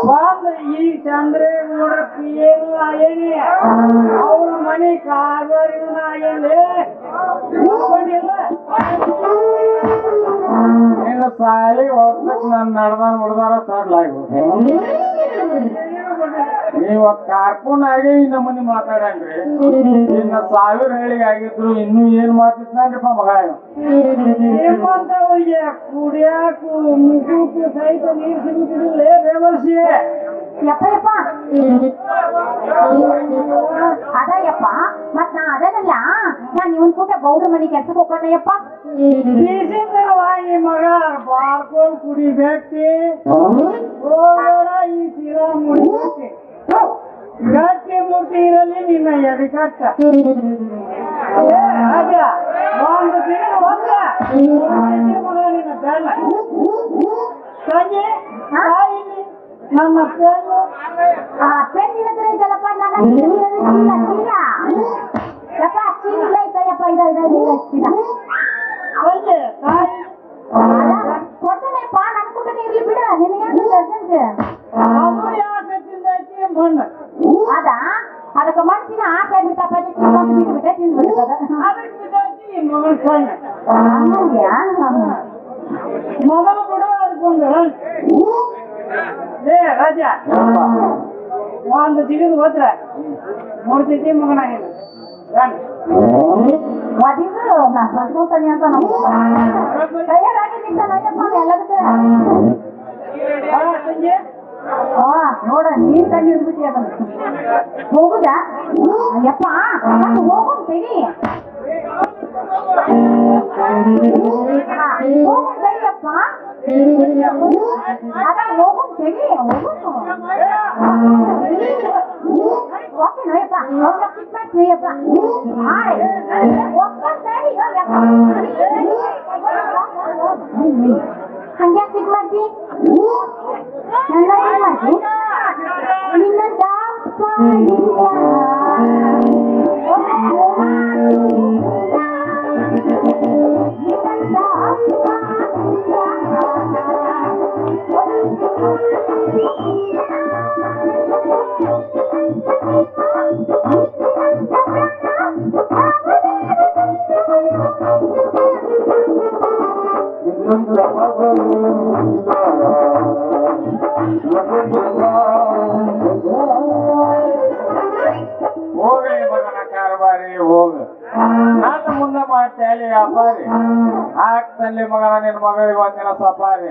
ಬಂದ ಈ ಚಂದ್ರೇಗೌಡ ಏನು ಆಗೇನಿ ಅವ್ರ ಮನೆ ಕಾರವಾರಿನ ಆಗೇನಿ ಉಳ್ಕೊಂಡಿಲ್ಲ ಇನ್ನು ಸಾಲಿ ಹೊತ್ತಕ್ ನಾನು ನಡ್ದಾನ ಮುಡ್ದಾರ ಸಡ್ಲಾಗಿ ನೀವ ಕಾರ್ಕೂನ್ ಆಗಿ ಇನ್ನ ಮಂದಿ ಮಾತಾಡಂಗ್ರಿ ಇನ್ನ 1000 ಹೇಳಿಗೆ ಆಗಿದ್ರು ಇನ್ನೂ ಏನ್ ಮಾಡ್ತಿದ್ನನ್ರಿಪ್ಪ ಮಗ ನಿಮ್ಮಂತವರಿಗೆ ಕುಡಿಯಾಕು ಮುಗುಕು ಸಹಿತ ನೀರು ಸಿಗುತ್ತಿರಲೇ ಬೇವರ್ಸಿ ಯಪ್ಪ ಅದಯ್ಯಪ್ಪ ಮತ್ ನಾ ಅದನ್ನಲ್ಲ ನಾನ್ ಇವನ್ ಕೂಟ ಗೌಡ್ರ ಮನೆ ಕೆಲ್ಸಕ್ಕೆ ಹೋಗೋಣಯ್ಯಪ್ಪ ಬೀಸಿಂದವಾಗಿ ಮಗ ಬಾರ್ಕೊಂಡ್ ಕುಡಿಬೇಕಿ ಹೋಗೋಣ ಈ ಚೀಲ ಮುಡಿಬೇಕಿ ಗಟ್ಟಿ ಮೂರ್ತಿ ಇರಲಿ ನಿನ್ನ ಎದಕಟ್ಟ ಅದ ಒಂದು ದಿನ ಒಂದ ಮಗ ನಿನ್ನ ಬೆಲ್ಲ ತಂಗಿ ತಾಯಿಲಿ ನನ್ನ ಪೆನ್ನು ಪೆನ್ ಇಲ್ಲದ್ರೆ ಇದಲ್ಲಪ್ಪ ನನ್ನ ಚೀಲ ಯಪ್ಪ ಚೀಲ ಇಲ್ಲ ಐತಯ್ಯಪ್ಪ ಚೀಲ ತಂಗಿ ತಾಯಿ ಕೊಡ್ತೇನೆಪ್ಪ ನನ್ ಕೂಟನೇ ಇರ್ಲಿ ಬಿಡ ನಿನಗೆ ಅರ್ಜೆಂಟ್ ಅದು ಯಾಕೆ ತಿಂದೈತಿ ಮಣ್ಣು ಅದ ಅದಕ್ಕೆ ಮಣ್ಣಿನ ಆಸೆ ಬಿಡ್ತಪ್ಪ ಬಿಟ್ಟುಬಿಟ್ಟೆ ತಿಂದ್ಬಿಡ್ತದ ಅದಕ್ಕೆ ಬಿದ್ದೈತಿ ಮಗನ ಕಣ್ಣು ಮೊದಲು ಬಿಡು ಅನ್ಕೊಂಡು ಏ ರಾಜ ಒಂದು ಜಿಗಿದು ಹೋದ್ರ ನೋಡ್ತೈತಿ ಮಗನ ಏನು ಮದಿದ್ರು ನಾ ಸಂಸ್ಕೃತಾನೆ ಅಂತ ನಮ್ಮ ತಯಾರಾಗಿ ನಿಂತಾನಯ್ಯಪ್ಪ ಎಲ್ಲದಕ್ಕೆ ತಂಗಿ ನೋಡ ನೀರ್ ತಣ್ಣಿ ಇರ್ಬಿಟ್ಟಿ ಅದನ್ನ ಹೋಗುದಾ ಯಪ್ಪ ಹೋಗ್ತೇನಿ ಹೋಗ್ತೇನಿಯಪ್ಪ ಅದ ಹೋಗ್ತೇನಿ ಓಕೆನಯ್ಯಪ್ಪ ಫಿಟ್ ಮಾಡ್ತೀಯಪ್ಪ ಹಂಗ್ಯಾಕೆ ಫಿಟ್ ಮಾಡ್ತಿ ನನ್ನ ಏನ್ ಮಾಡ್ತಿ ನಿನ್ನ ಹೋಗ್ರಿ ಮಗನ ಕಾರ್ಬಾರಿ ಹೋಗ ನಾನು ಮುಂದೆ ಮಾಡ್ತೇಳಿ ವ್ಯಾಪಾರಿ ಆಗ್ತಲ್ಲಿ ಮಗನ ನಿನ್ನ ಮಗಳಿಗೆ ಒಂದಿನ ಸಫಾರಿ